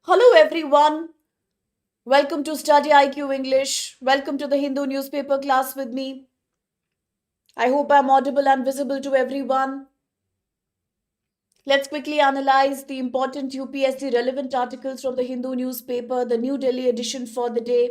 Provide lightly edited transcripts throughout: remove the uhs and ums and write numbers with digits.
Hello everyone. Welcome to StudyIQ English. Welcome to the Hindu newspaper class with me. I hope I'm audible and visible to everyone. Let's quickly analyze the important UPSC relevant articles from the Hindu newspaper, the New Delhi edition for the day.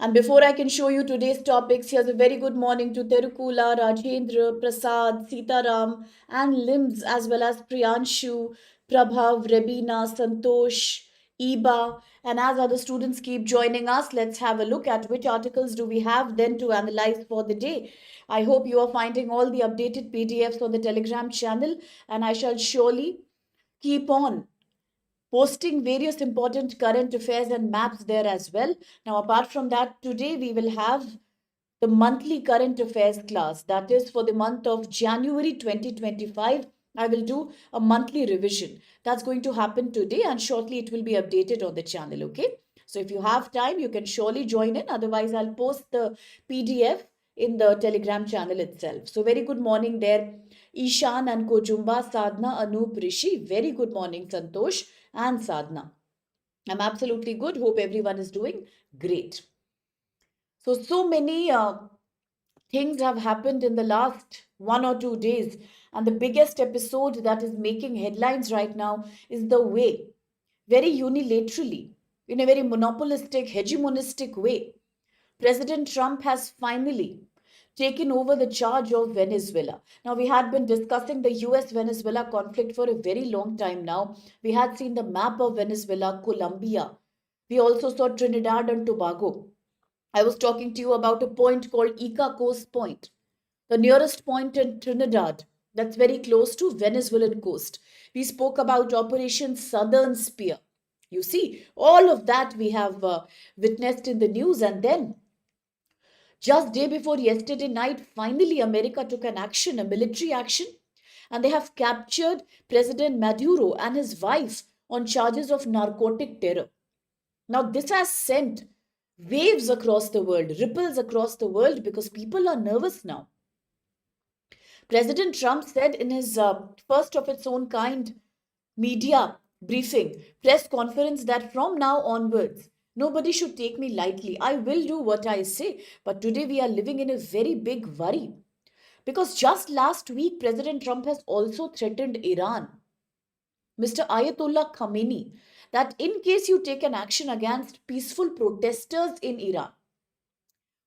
And before I can show you today's topics, here's a very good morning to Terukula, Rajendra, Prasad, Sitaram, and Limbs, as well as Priyanshu, Prabhav, Rebina, Santosh, Iba. And as other students keep joining us, let's have a look at which articles do we have then to analyze for the day. I hope you are finding all the updated PDFs on the Telegram channel, and I shall surely keep on posting various important current affairs and maps there as well. Now, apart from that, today we will have the monthly current affairs class. That is for the month of January 2025. I will do a monthly revision. That's going to happen today, and shortly it will be updated on the channel. Okay. So if you have time, you can surely join in. Otherwise, I'll post the PDF in the Telegram channel itself. So very good morning there. Ishan and Kojumba, Sadhna, Anup, Rishi. Very good morning, Santosh and Sadhna. I'm absolutely good. Hope everyone is doing great. So many things have happened in the last 1 or 2 days. And the biggest episode that is making headlines right now is the way, very unilaterally, in a very monopolistic, hegemonistic way, President Trump has finally taken over the charge of Venezuela. Now, we had been discussing the US Venezuela conflict for a very long time now. We had seen the map of Venezuela, Colombia. We also saw Trinidad and Tobago. I was talking to you about a point called Ica Coast Point, the nearest point in Trinidad that's very close to Venezuelan coast. We spoke about Operation Southern Spear. You see, all of that we have witnessed in the news, and then just day before yesterday night, finally America took an action, a military action, and they have captured President Maduro and his wife on charges of narcotic terror. Now, this has sent waves across the world, ripples across the world, because people are nervous now. President Trump said in his first of its own kind media briefing, press conference, that from now onwards, nobody should take me lightly. I will do what I say. But today we are living in a very big worry. Because just last week, President Trump has also threatened Iran, Mr. Ayatollah Khamenei, that in case you take an action against peaceful protesters in Iran,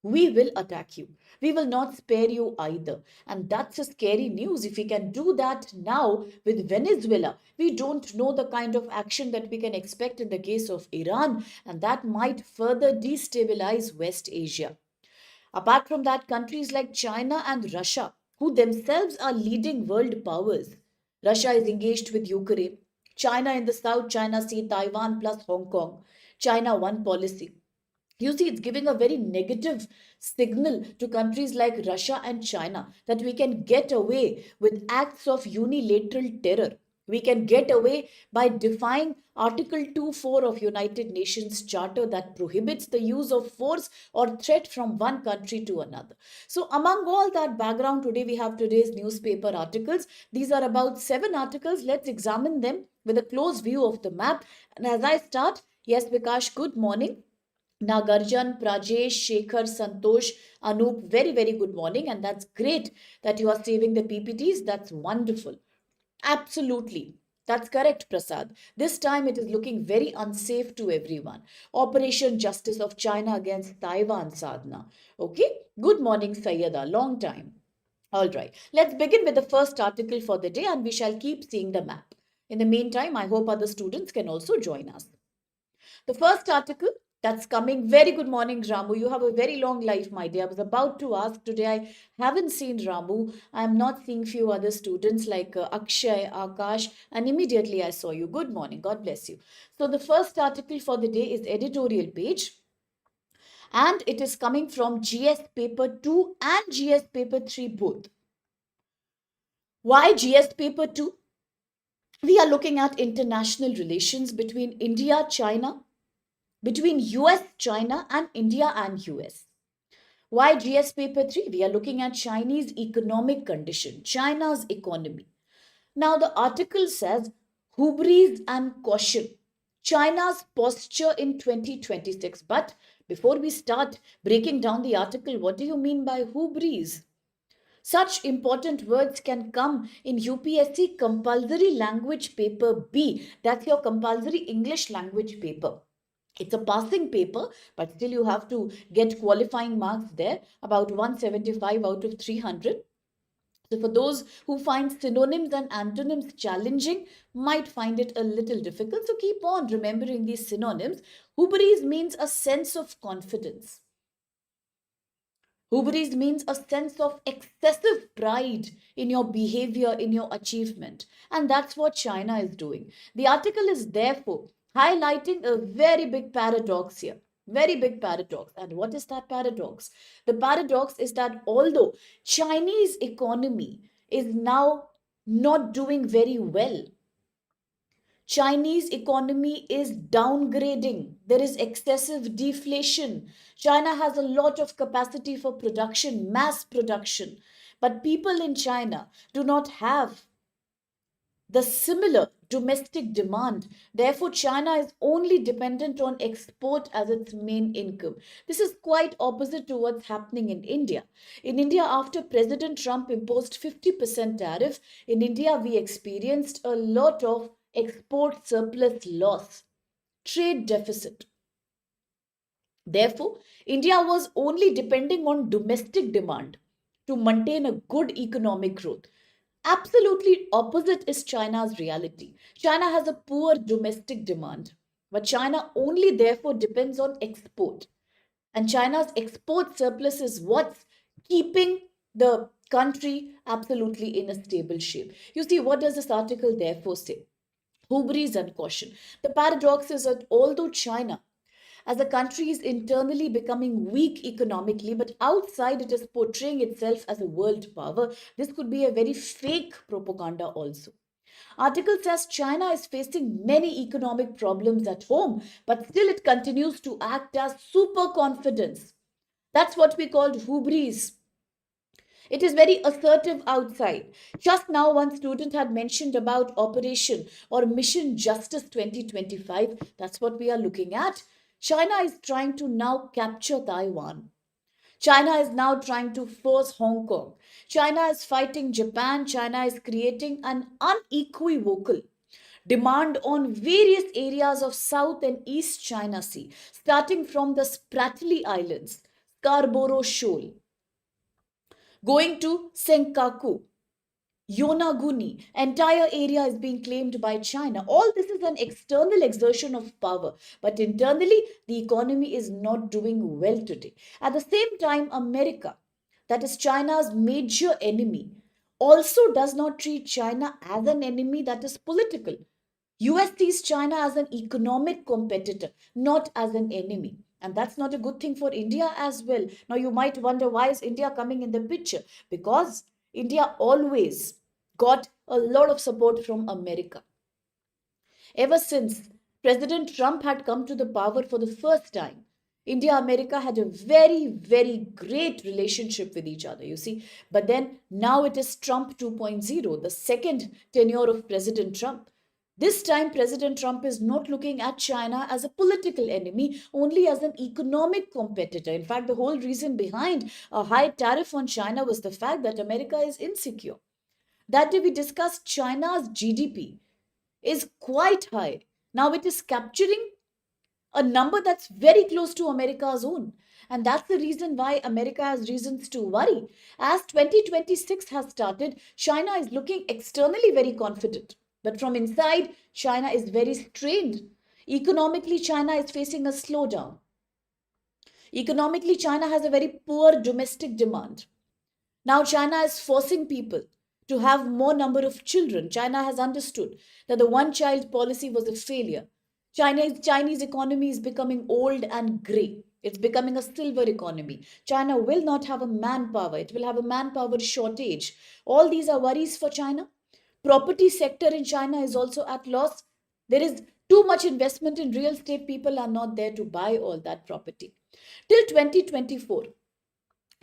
we will attack you. We will not spare you either. And that's a scary news. If we can do that now with Venezuela, we don't know the kind of action that we can expect in the case of Iran, and that might further destabilize West Asia. Apart from that, countries like China and Russia, who themselves are leading world powers, Russia is engaged with Ukraine, China in the South China Sea, Taiwan plus Hong Kong, China one policy. You see, it's giving a very negative signal to countries like Russia and China that we can get away with acts of unilateral terror. We can get away by defying Article 2.4 of United Nations Charter that prohibits the use of force or threat from one country to another. So among all that background, today we have today's newspaper articles. These are about 7 articles. Let's examine them with a close view of the map. And as I start, yes, Vikash, good morning. Nagarjan, Prajesh, Shekhar, Santosh, Anup, very, very good morning. And that's great that you are saving the PPTs. That's wonderful. Absolutely. That's correct, Prasad. This time it is looking very unsafe to everyone. Operation Justice of China against Taiwan, Sadhna. Okay. Good morning, Sayyada. Long time. All right. Let's begin with the first article for the day, and we shall keep seeing the map. In the meantime, I hope other students can also join us. The first article that's coming. Very good morning, Ramu. You have a very long life, my dear. I was about to ask today. I haven't seen Ramu. I am not seeing few other students like Akshay, Akash, and immediately I saw you. Good morning. God bless you. So the first article for the day is editorial page, and it is coming from GS paper 2 and GS paper 3 both. Why GS paper 2? We are looking at international relations between India, China, between US, China, and India and US. Why GS paper 3? We are looking at Chinese economic condition, China's economy. Now, the article says, hubris and caution. China's posture in 2026. But before we start breaking down the article, what do you mean by hubris? Such important words can come in UPSC compulsory language paper B. That's your compulsory English language paper. It's a passing paper, but still you have to get qualifying marks there, about 175 out of 300. So for those who find synonyms and antonyms challenging, might find it a little difficult. So keep on remembering these synonyms. Hubris means a sense of confidence. Hubris means a sense of excessive pride in your behavior, in your achievement. And that's what China is doing. The article is therefore highlighting a very big paradox here. Very big paradox. And what is that paradox? The paradox is that although Chinese economy is now not doing very well, Chinese economy is downgrading. There is excessive deflation. China has a lot of capacity for production, mass production. But people in China do not have the similar domestic demand. Therefore, China is only dependent on export as its main income. This is quite opposite to what's happening in India. In India, after President Trump imposed 50% tariff, in India we experienced a lot of export surplus loss, trade deficit. Therefore, India was only depending on domestic demand to maintain a good economic growth. Absolutely opposite is China's reality. China has a poor domestic demand, but China only therefore depends on export. And China's export surplus is what's keeping the country absolutely in a stable shape. You see, what does this article therefore say? Hubris and caution. The paradox is that although China as a country is internally becoming weak economically, but outside it is portraying itself as a world power. This could be a very fake propaganda also. Article says China is facing many economic problems at home, but still it continues to act as super confidence. That's what we call hubris. It is very assertive outside. Just now, one student had mentioned about Operation or Mission Justice 2025. That's what we are looking at. China is trying to now capture Taiwan. China is now trying to force Hong Kong. China is fighting Japan. China is creating an unequivocal demand on various areas of South and East China Sea, starting from the Spratly Islands, Scarborough Shoal, going to Senkaku, Yonaguni, entire area is being claimed by China. All this is an external exertion of power, but internally the economy is not doing well today. At the same time, America, that is China's major enemy, also does not treat China as an enemy that is political. US sees China as an economic competitor, not as an enemy. And that's not a good thing for India as well. Now, you might wonder, why is India coming in the picture? Because India always got a lot of support from America. Ever since President Trump had come to the power for the first time, India America had a very, very great relationship with each other, you see. But then now it is Trump 2.0, the second tenure of President Trump. This time, President Trump is not looking at China as a political enemy, only as an economic competitor. In fact, the whole reason behind a high tariff on China was the fact that America is insecure. That day we discussed China's GDP is quite high. Now it is capturing a number that's very close to America's own. And that's the reason why America has reasons to worry. As 2026 has started, China is looking externally very confident. But from inside, China is very strained. Economically, China is facing a slowdown. Economically, China has a very poor domestic demand. Now China is forcing people to have more number of children. China has understood that the one child policy was a failure. Chinese economy is becoming old and grey. It's becoming a silver economy. China will not have a manpower. It will have a manpower shortage. All these are worries for China. Property sector in China is also at loss. There is too much investment in real estate. People are not there to buy all that property. Till 2024,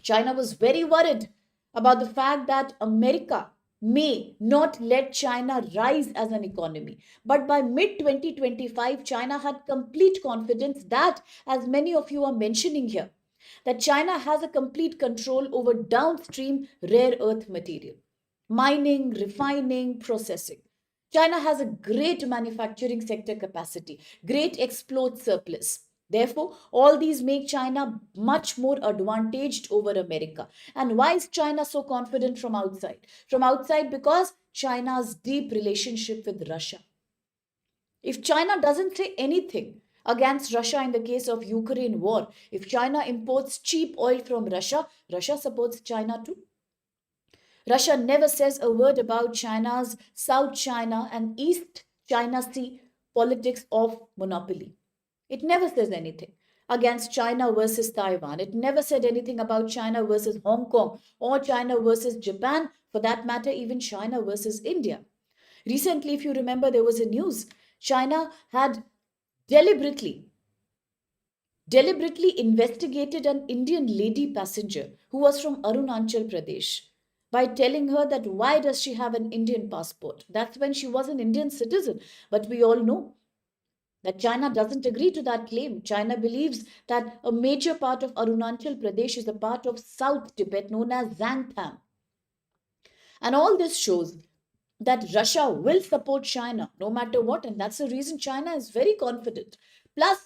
China was very worried about the fact that America may not let China rise as an economy. But by mid 2025, China had complete confidence that, as many of you are mentioning here, that China has a complete control over downstream rare earth material, mining, refining, processing. China has a great manufacturing sector capacity, great export surplus. Therefore, all these make China much more advantaged over America. And why is China so confident from outside? From outside, because China's deep relationship with Russia. If China doesn't say anything against Russia in the case of Ukraine war, if China imports cheap oil from Russia, Russia supports China too. Russia never says a word about China's South China and East China Sea politics of monopoly. It never says anything against China versus Taiwan. It never said anything about China versus Hong Kong or China versus Japan, for that matter, even China versus India. Recently, if you remember, there was a news. China had deliberately deliberately investigated an Indian lady passenger who was from Arunachal Pradesh by telling her that why does she have an Indian passport? That's when she was an Indian citizen. But we all know that China doesn't agree to that claim. China believes that a major part of Arunachal Pradesh is a part of South Tibet known as Zangtam. And all this shows that Russia will support China no matter what. And that's the reason China is very confident. Plus,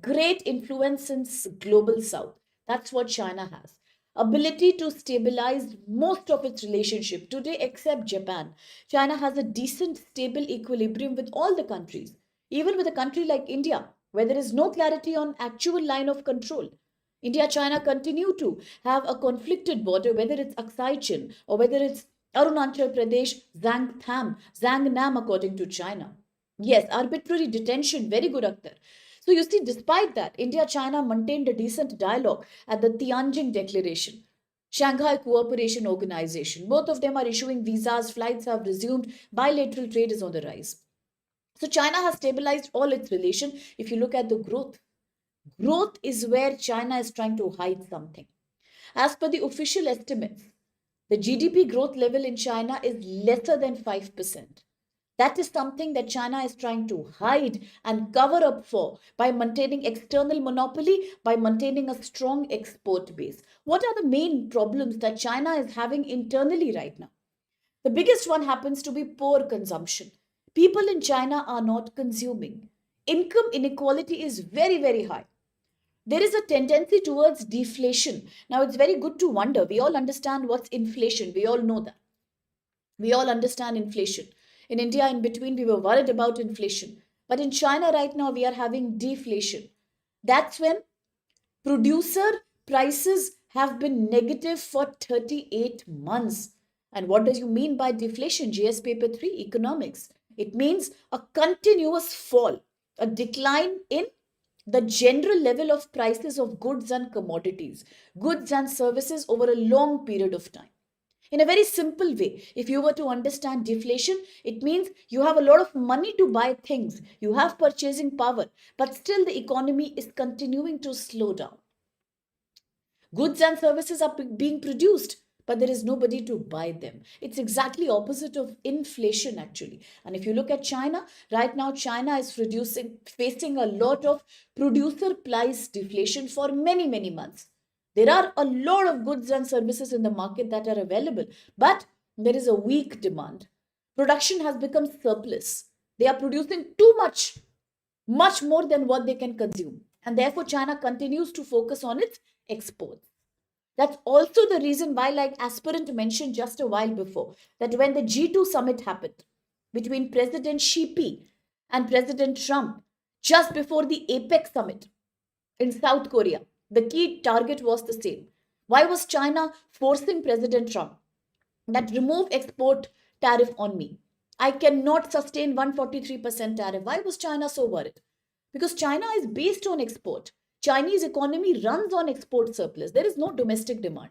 great influence in global South. That's what China has. Ability to stabilize most of its relationship. Today, except Japan, China has a decent, stable equilibrium with all the countries. Even with a country like India, where there is no clarity on actual line of control. India China continue to have a conflicted border, whether it's Aksai Chin or whether it's Arunachal Pradesh, Zangnam, according to China. Yes, arbitrary detention, very good, Akhtar. So you see, despite that, India China maintained a decent dialogue at the Tianjin Declaration. Shanghai Cooperation Organization. Both of them are issuing visas, flights have resumed, bilateral trade is on the rise. So China has stabilized all its relation. If you look at the growth is where China is trying to hide something. As per the official estimates, the GDP growth level in China is lesser than 5%. That is something that China is trying to hide and cover up for by maintaining external monopoly, by maintaining a strong export base. What are the main problems that China is having internally right now? The biggest one happens to be poor consumption. People in China are not consuming. Income inequality is very, very high. There is a tendency towards deflation. Now, it's very good to wonder. We all understand what's inflation. We all know that. We all understand inflation. In India, in between, we were worried about inflation. But in China, right now, we are having deflation. That's when producer prices have been negative for 38 months. And what does you mean by deflation? GS paper 3 economics. It means a continuous fall, a decline in the general level of prices of goods and commodities, goods and services over a long period of time. In a very simple way, if you were to understand deflation, it means you have a lot of money to buy things, you have purchasing power, but still the economy is continuing to slow down. Goods and services are being produced, but there is nobody to buy them. It's exactly opposite of inflation actually. And if you look at China, right now China is facing a lot of producer price deflation for many, many months. There are a lot of goods and services in the market that are available, but there is a weak demand. Production has become surplus. They are producing too much more than what they can consume. And therefore, China continues to focus on its exports. That's also the reason why, like Aspirant mentioned just a while before, that when the G2 summit happened between President Xi and President Trump, just before the APEC summit in South Korea, the key target was the same. Why was China forcing President Trump that remove export tariff on me? I cannot sustain 143% tariff. Why was China so worried? Because China is based on export. Chinese economy runs on export surplus. There is no domestic demand.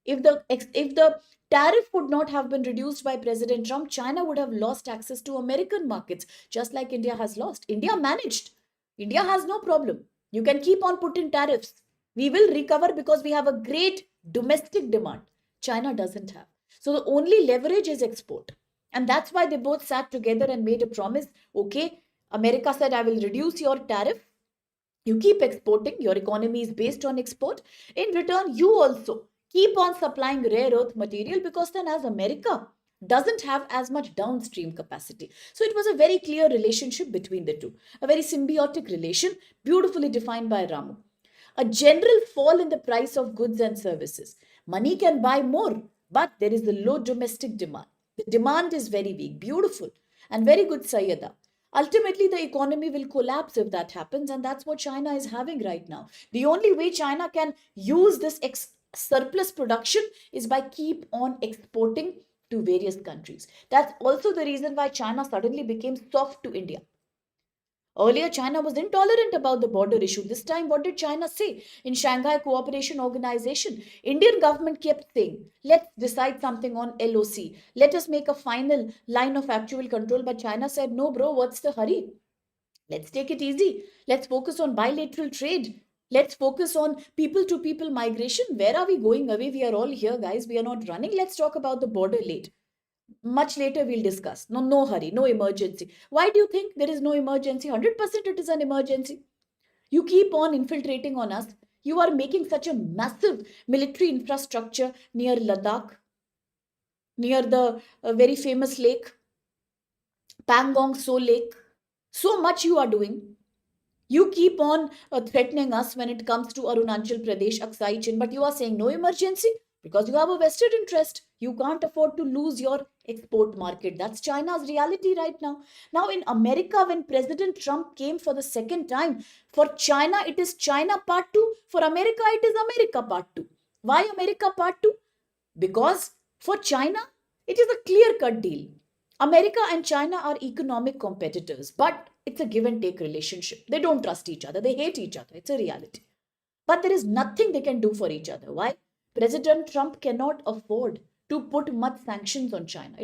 If the tariff would not have been reduced by President Trump, China would have lost access to American markets, just like India has lost. India managed. India has no problem. You can keep on putting tariffs. We will recover because we have a great domestic demand. China doesn't have. So the only leverage is export. And that's why they both sat together and made a promise. Okay, America said, I will reduce your tariff. You keep exporting, your economy is based on export. In return, you also keep on supplying rare earth material, because then, as America doesn't have as much downstream capacity. So it was a very clear relationship between the two, a very symbiotic relation, beautifully defined by Ramu. A general fall in the price of goods and services. Money can buy more, but there is a low domestic demand. The demand is very weak, beautiful, and very good, Sayyada. Ultimately, the economy will collapse if that happens, and that's what China is having right now. The only way China can use this surplus production is by keep on exporting to various countries. That's also the reason why China suddenly became soft to India. Earlier, China was intolerant about the border issue. This time, what did China say? In Shanghai Cooperation Organization, Indian government kept saying, let's decide something on LOC. Let us make a final line of actual control. But China said, no, bro, what's the hurry? Let's take it easy. Let's focus on bilateral trade. Let's focus on people to people migration. Where are we going away? We are all here, guys. We are not running. Let's talk about the border late. Much later we'll discuss. No, no hurry, no emergency. Why do you think there is no emergency? 100% it is an emergency. You keep on infiltrating on us. You are making such a massive military infrastructure near Ladakh, near the very famous lake, Pangong So Lake. So much you are doing. You keep on threatening us when it comes to Arunachal Pradesh, Aksai Chin, but you are saying no emergency because you have a vested interest. You can't afford to lose your export market. That's China's reality right now. Now, in America, when President Trump came for the second time, for China, it is China part two. For America, it is America part two. Why America part two? Because for China, it is a clear cut deal. America and China are economic competitors, but it's a give and take relationship. They don't trust each other, they hate each other. It's a reality. But there is nothing they can do for each other. Why? President Trump cannot afford to put much sanctions on China.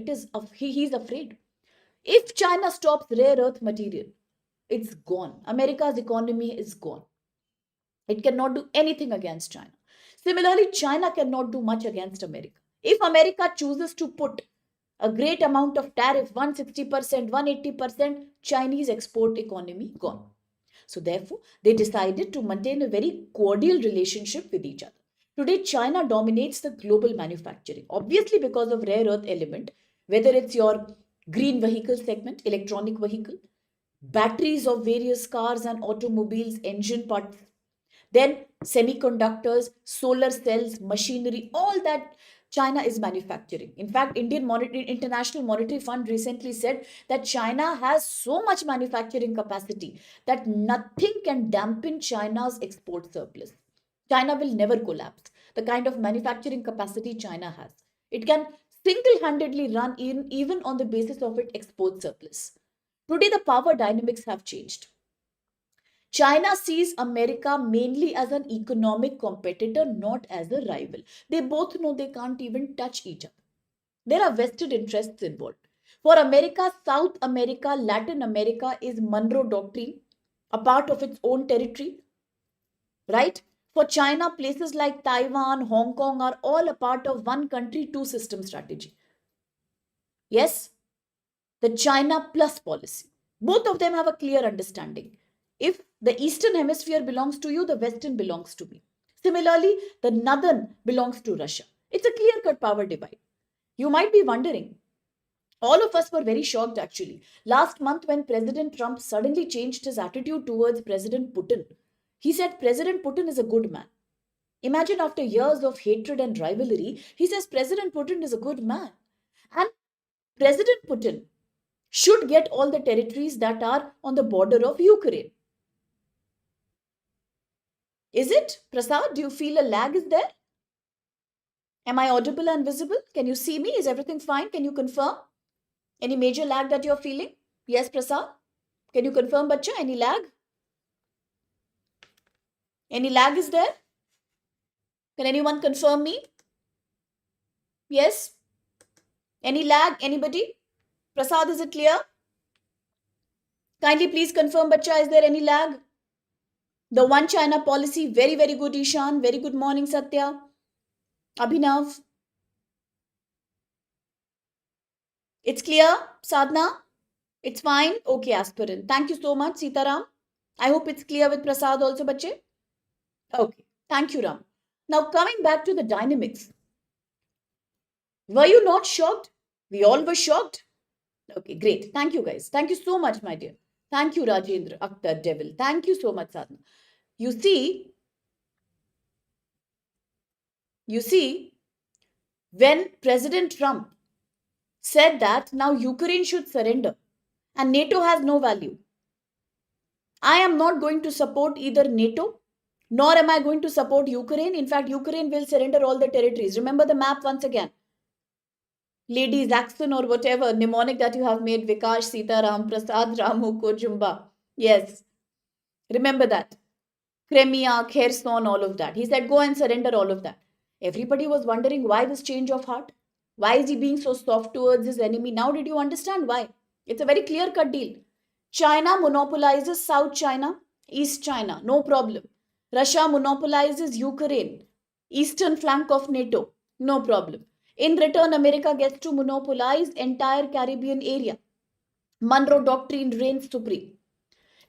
He's afraid. If China stops rare earth material, it's gone. America's economy is gone. It cannot do anything against China. Similarly, China cannot do much against America. If America chooses to put a great amount of tariff, 160%, 180%, Chinese export economy gone. So therefore, they decided to maintain a very cordial relationship with each other. Today, China dominates the global manufacturing, obviously because of rare earth element, whether it's your green vehicle segment, electronic vehicle, batteries of various cars and automobiles, engine parts, then semiconductors, solar cells, machinery, all that China is manufacturing. In fact, International Monetary Fund recently said that China has so much manufacturing capacity that nothing can dampen China's export surplus. China will never collapse. The kind of manufacturing capacity China has, it can single-handedly run even on the basis of its export surplus. Today, the power dynamics have changed. China sees America mainly as an economic competitor, not as a rival. They both know they can't even touch each other. There are vested interests involved. For America, South America, Latin America is Monroe Doctrine, a part of its own territory, right? For China, places like Taiwan, Hong Kong are all a part of one country, two system strategy. Yes, the China plus policy. Both of them have a clear understanding. If the Eastern Hemisphere belongs to you, the Western belongs to me. Similarly, the Northern belongs to Russia. It's a clear cut power divide. You might be wondering, all of us were very shocked actually. Last month, when President Trump suddenly changed his attitude towards President Putin, he said President Putin is a good man. Imagine after years of hatred and rivalry, he says President Putin is a good man. And President Putin should get all the territories that are on the border of Ukraine. Is it? Prasad, do you feel a lag is there? Am I audible and visible? Can you see me? Is everything fine? Can you confirm? Any major lag that you're feeling? Yes, Prasad? Can you confirm, Bacha? Any lag? Any lag is there? Can anyone confirm me? Yes? Any lag? Anybody? Prasad, is it clear? Kindly please confirm, Bacha, is there any lag? The one China policy, very, very good, Ishan. Very good morning, Satya. Abhinav. It's clear, Sadhna? It's fine? Okay, aspirant. Thank you so much, Sitaram. I hope it's clear with Prasad also, bache. Okay, thank you, Ram. Now, coming back to the dynamics. Were you not shocked? We all were shocked. Okay, great. Thank you, guys. Thank you so much, my dear. Thank you, Rajendra Akhtar Devil. Thank you so much, Sadhna. You see, you see, when President Trump said that now Ukraine should surrender and NATO has no value, I am not going to support either NATO nor am I going to support Ukraine. In fact, Ukraine will surrender all the territories. Remember the map once again. Ladies, accent or whatever mnemonic that you have made, Vikash, Sitaram, Prasad, Ramu, Kojumba. Yes, remember that. Crimea, Kherson, all of that. He said, go and surrender all of that. Everybody was wondering why this change of heart? Why is he being so soft towards his enemy? Now, did you understand why? It's a very clear cut deal. China monopolizes South China, East China, no problem. Russia monopolizes Ukraine, eastern flank of NATO, no problem. In return, America gets to monopolize entire Caribbean area. Monroe Doctrine reigns supreme.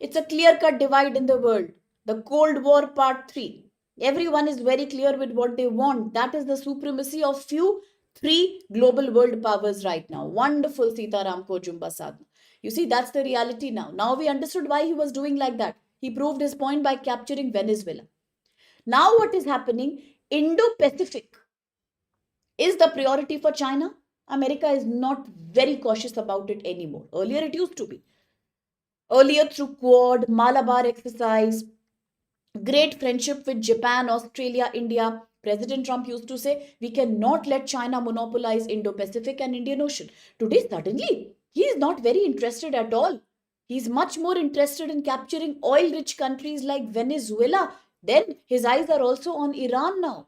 It's a clear cut divide in the world. The Cold War Part 3. Everyone is very clear with what they want. That is the supremacy of few three global world powers right now. Wonderful, Sitaram Kojumba Sadhana. You see, that's the reality now. Now we understood why he was doing like that. He proved his point by capturing Venezuela. Now, what is happening? Indo Pacific is the priority for China. America is not very cautious about it anymore. Earlier, it used to be. Earlier, through Quad, Malabar exercise, great friendship with Japan, Australia, India. President Trump used to say, we cannot let China monopolize Indo-Pacific and Indian Ocean. Today, suddenly, he is not very interested at all. He's much more interested in capturing oil-rich countries like Venezuela. Then his eyes are also on Iran now.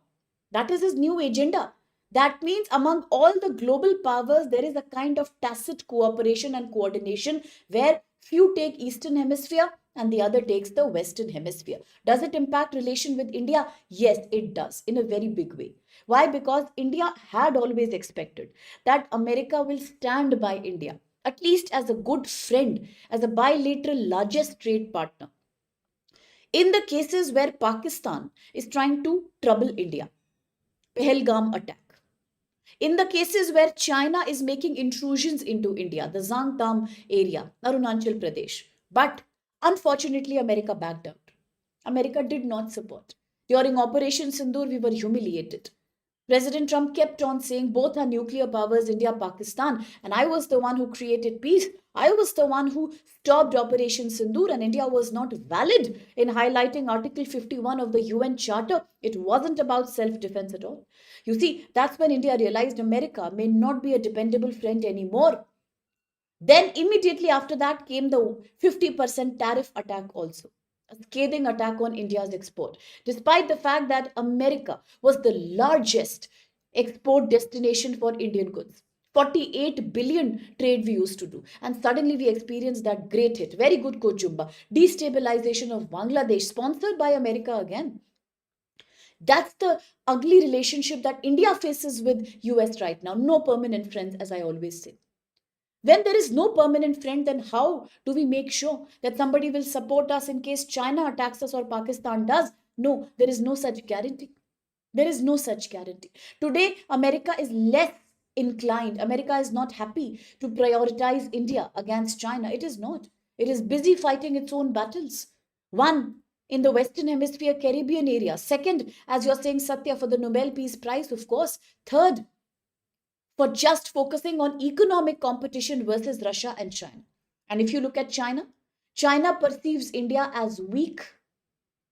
That is his new agenda. That means among all the global powers, there is a kind of tacit cooperation and coordination where few take Eastern Hemisphere and the other takes the Western Hemisphere. Does it impact relation with India? Yes, it does in a very big way. Why? Because India had always expected that America will stand by India, at least as a good friend, as a bilateral largest trade partner. In the cases where Pakistan is trying to trouble India, Pahalgam attack. In the cases where China is making intrusions into India, the Zangtam area, Arunachal Pradesh. But unfortunately, America backed out. America did not support. During Operation Sindoor, we were humiliated. President Trump kept on saying both are nuclear powers, India, Pakistan, and I was the one who created peace. I was the one who stopped Operation Sindoor, and India was not valid in highlighting Article 51 of the UN Charter. It wasn't about self defense at all. You see, that's when India realized America may not be a dependable friend anymore. Then, immediately after that, came the 50% tariff attack also. A scathing attack on India's export, despite the fact that America was the largest export destination for Indian goods. 48 billion trade we used to do. And suddenly we experienced that great hit. Very good, Kochumba. Destabilization of Bangladesh, sponsored by America again. That's the ugly relationship that India faces with US right now. No permanent friends, as I always say. When there is no permanent friend, then how do we make sure that somebody will support us in case China attacks us or Pakistan does? No, there is no such guarantee. There is no such guarantee. Today, America is less inclined. America is not happy to prioritize India against China. It is not. It is busy fighting its own battles. One, in the Western Hemisphere, Caribbean area. Second, as you're saying, Satya, for the Nobel Peace Prize, of course. Third, for just focusing on economic competition versus Russia and China. And if you look at China, China perceives India as weak.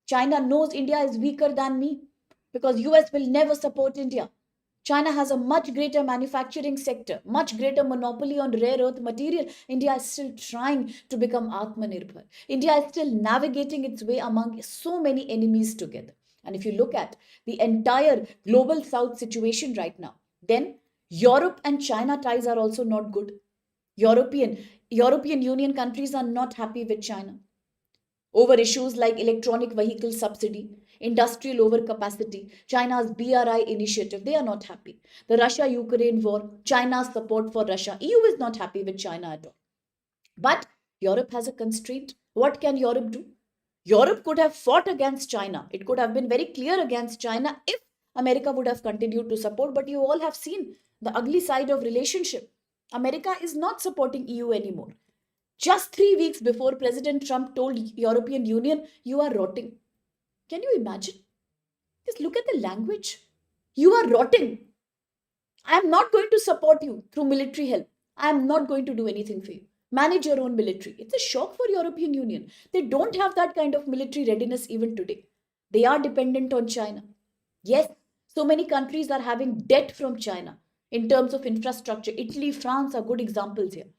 China knows India is weaker than me because US will never support India. China has a much greater manufacturing sector, much greater monopoly on rare earth material. India is still trying to become Atmanirbhar. India is still navigating its way among so many enemies together. And if you look at the entire global south situation right now, then Europe and China ties are also not good. European Union countries are not happy with China. over issues like electronic vehicle subsidy, industrial overcapacity, China's BRI initiative. They are not happy. The Russia-Ukraine war, China's support for Russia. EU is not happy with China at all. But Europe has a constraint. What can Europe do? Europe could have fought against China. It could have been very clear against China if America would have continued to support. But you all have seen the ugly side of relationship. America is not supporting EU anymore. Just 3 weeks before, President Trump told European Union, "You are rotting." Can you imagine? Just look at the language. You are rotting. I am not going to support you through military help. I am not going to do anything for you. Manage your own military. It's a shock for European Union. They don't have that kind of military readiness even today. They are dependent on China. Yes, so many countries are having debt from China in terms of infrastructure. Italy, France are good examples here.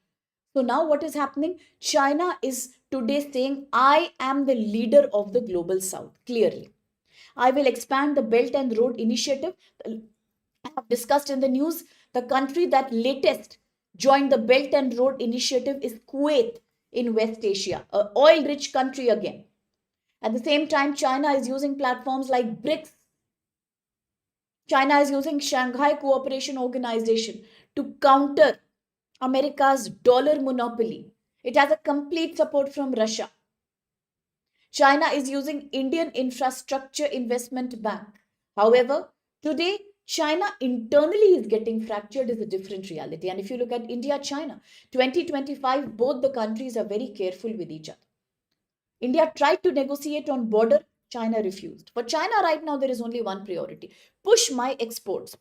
So now what is happening? China is today saying, I am the leader of the global south, clearly. I will expand the Belt and Road Initiative. I have discussed in the news, the country that latest joined the Belt and Road Initiative is Kuwait in West Asia, an oil-rich country again. At the same time, China is using platforms like BRICS. China is using Shanghai Cooperation Organization to counter America's dollar monopoly. It has a complete support from Russia. China is using Indian Infrastructure Investment Bank. However, today China internally is getting fractured is a different reality. And if you look at India, China, 2025, both the countries are very careful with each other. India tried to negotiate on border, China refused. For China right now, there is only one priority. Push my exports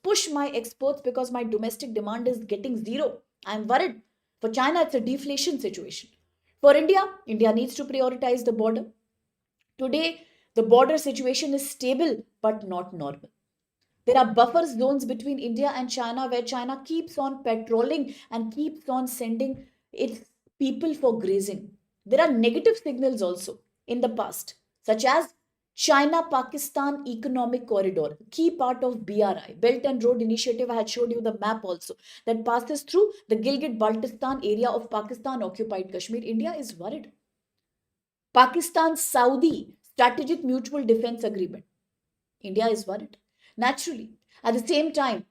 because my domestic demand is getting zero. I'm worried. For China, it's a deflation situation. For India, India needs to prioritize the border. Today, the border situation is stable but not normal. There are buffer zones between India and China where China keeps on patrolling and keeps on sending its people for grazing. There are negative signals also in the past, such as China Pakistan Economic Corridor, key part of BRI, Belt and Road Initiative. I had showed you the map also that passes through the Gilgit Baltistan area of Pakistan occupied Kashmir. India is worried. Pakistan Saudi Strategic Mutual Defense Agreement. India is worried. Naturally. At the same time,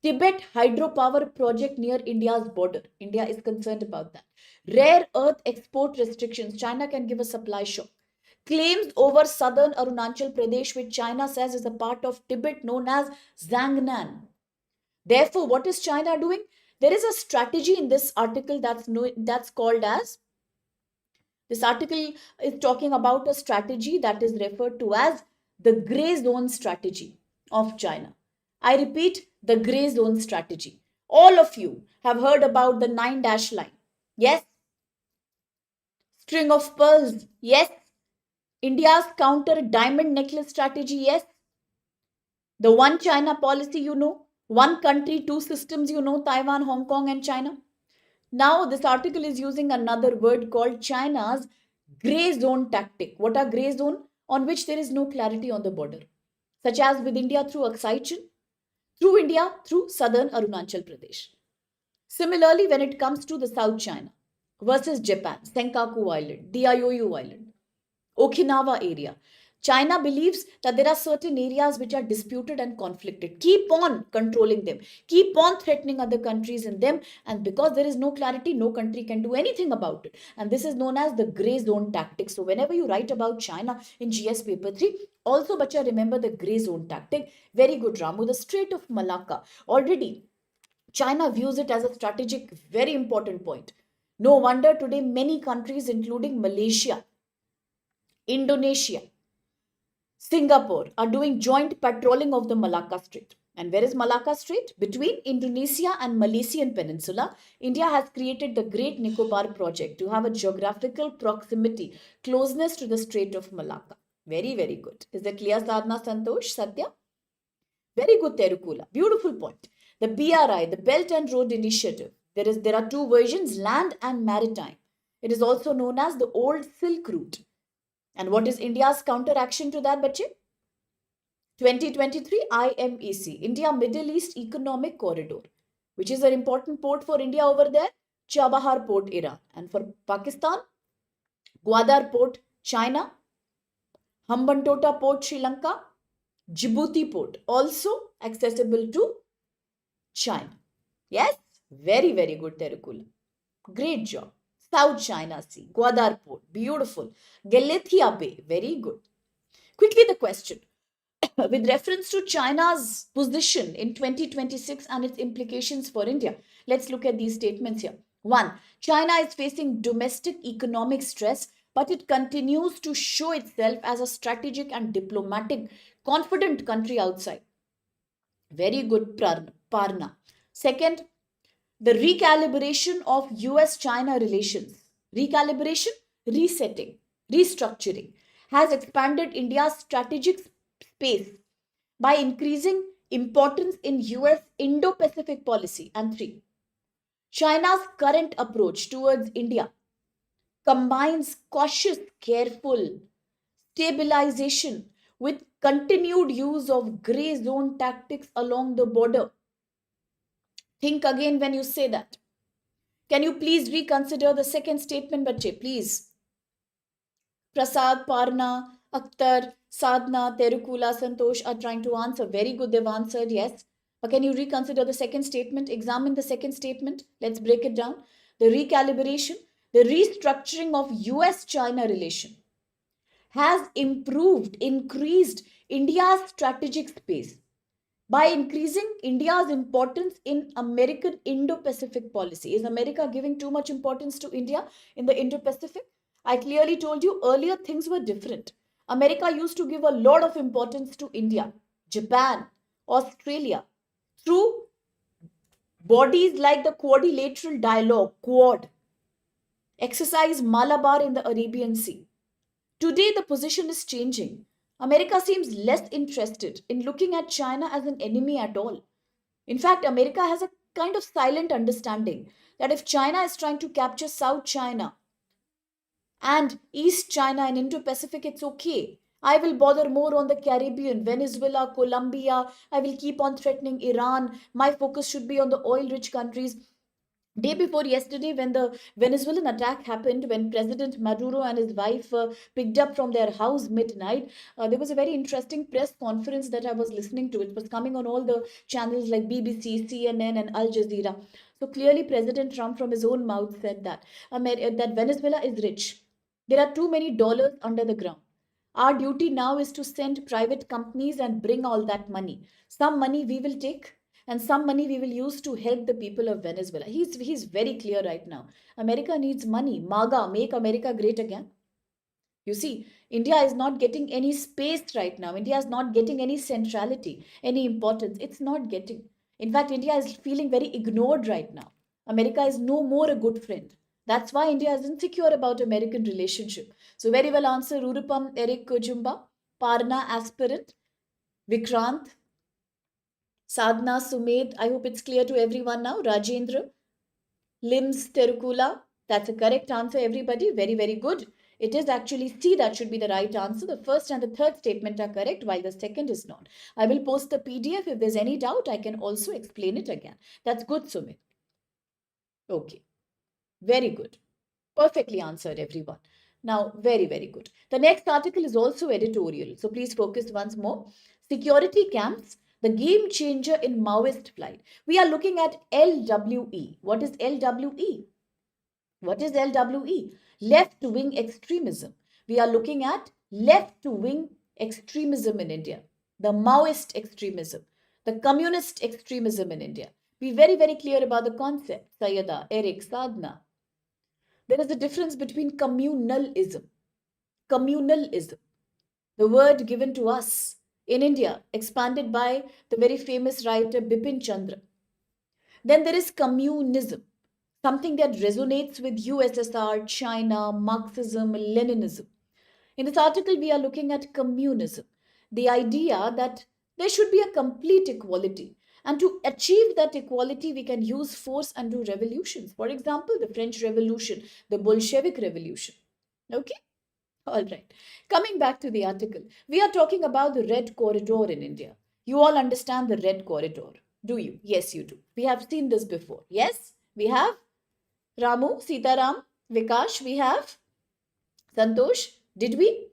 Tibet hydropower project near India's border. India is concerned about that. Rare earth export restrictions. China can give a supply shock. Claims over southern Arunachal Pradesh, which China says is a part of Tibet known as Zangnan. Therefore, what is China doing? There is a strategy in this article that's called as, this article is talking about a strategy that is referred to as the gray zone strategy of China. I repeat, the gray zone strategy. All of you have heard about the 9-dash line. Yes. String of pearls. Yes. India's counter diamond necklace strategy. Yes. The one China policy, you know. One country, two systems, you know. Taiwan, Hong Kong, and China. Now, this article is using another word called China's grey zone tactic. What are grey zone? On which there is no clarity on the border, such as with India through Aksai Chin, through India through southern Arunachal Pradesh. Similarly, when it comes to the South China versus Japan, Senkaku Island, Diaoyu Island, Okinawa area, China believes that there are certain areas which are disputed and conflicted. Keep on controlling them. Keep on threatening other countries in them. And because there is no clarity, no country can do anything about it. And this is known as the grey zone tactic. So whenever you write about China in GS paper 3, also bacha remember the grey zone tactic. Very good, Ramu. The Strait of Malacca. Already, China views it as a strategic, very important point. No wonder today many countries, including Malaysia, Indonesia, Singapore, are doing joint patrolling of the Malacca Strait. And where is Malacca Strait? Between Indonesia and Malaysian Peninsula, India has created the Great Nicobar Project to have a geographical proximity, closeness to the Strait of Malacca. Very, very good. Is that clear, Sadhna, Santosh, Satya? Very good, Terukula. Beautiful point. The BRI, the Belt and Road Initiative. There are two versions, land and maritime. It is also known as the Old Silk Route. And what is India's counteraction to that, bache? 2023 IMEC, India Middle East Economic Corridor, which is an important port for India over there, Chabahar Port, Iran. And for Pakistan, Gwadar Port, China, Hambantota Port, Sri Lanka, Djibouti Port, also accessible to China. Yes, very, very good, Terukula. Great job. South China Sea, Gwadar Port, beautiful. Galathea Bay, very good. Quickly, the question with reference to China's position in 2026 and its implications for India. Let's look at these statements here. One, China is facing domestic economic stress, but it continues to show itself as a strategic and diplomatic, confident country outside. Very good, Parna. Second, the recalibration of US China relations. Recalibration, resetting, restructuring has expanded India's strategic space by increasing importance in US Indo Pacific policy. And three, China's current approach towards India combines cautious, careful stabilization with continued use of grey zone tactics along the border. Think again when you say that. Can you please reconsider the second statement, Bache? Please. Prasad, Parna, Akhtar, Sadhna, Terukula, Santosh are trying to answer. Very good, they've answered yes. But can you reconsider the second statement? Examine the second statement. Let's break it down. The recalibration, the restructuring of US China relation has increased India's strategic space by increasing India's importance in American Indo-Pacific policy. Is America giving too much importance to India in the Indo-Pacific? I clearly told you earlier things were different. America used to give a lot of importance to India, Japan, Australia through bodies like the Quadrilateral Dialogue, Quad, exercise Malabar in the Arabian Sea. Today, the position is changing. America seems less interested in looking at China as an enemy at all. In fact, America has a kind of silent understanding that if China is trying to capture South China and East China and Indo Pacific, it's okay. I will bother more on the Caribbean, Venezuela, Colombia. I will keep on threatening Iran. My focus should be on the oil rich countries. Day before yesterday, when the Venezuelan attack happened, when President Maduro and his wife picked up from their house midnight, there was a very interesting press conference that I was listening to. It was coming on all the channels like BBC, CNN, and Al Jazeera. So clearly, President Trump, from his own mouth, said that that Venezuela is rich. There are too many dollars under the ground. Our duty now is to send private companies and bring all that money. Some money we will take, and some money we will use to help the people of Venezuela. He's very clear right now. America needs money. MAGA, make America great again. You see, India is not getting any space right now. India is not getting any centrality, any importance. It's not getting. In fact, India is feeling very ignored right now. America is no more a good friend. That's why India is insecure about American relationship. So very well answer, Urupam, Eric Kojumba, Parna aspirant, Vikrant, Sadhna, Sumed. I hope it's clear to everyone now. Rajendra, Limbs, Terukula. That's a correct answer, everybody. Very, very good. It is actually C that should be the right answer. The first and the third statement are correct, while the second is not. I will post the PDF. If there's any doubt, I can also explain it again. That's good, Sumit. Okay. Very good. Perfectly answered, everyone. Now, very, very good. The next article is also editorial. So please focus once more. Security camps, the game changer in Maoist flight. We are looking at LWE. What is LWE? What is LWE? Left wing extremism. We are looking at left wing extremism in India, the Maoist extremism, the communist extremism in India. Be very, very clear about the concept. Sayada, Eric, Sadhna. There is a difference between communalism. Communalism, the word given to us in India, expanded by the very famous writer Bipin Chandra. Then there is communism, something that resonates with USSR, China, Marxism, Leninism. In this article, we are looking at communism, the idea that there should be a complete equality. And to achieve that equality, we can use force and do revolutions. For example, the French Revolution, the Bolshevik Revolution. Okay? All right. Coming back to the article, we are talking about the Red Corridor in India. You all understand the Red Corridor, do you? Yes, you do. We have seen this before. Yes, we have Ramu, Sitaram, Vikash, we have Santosh. Did we?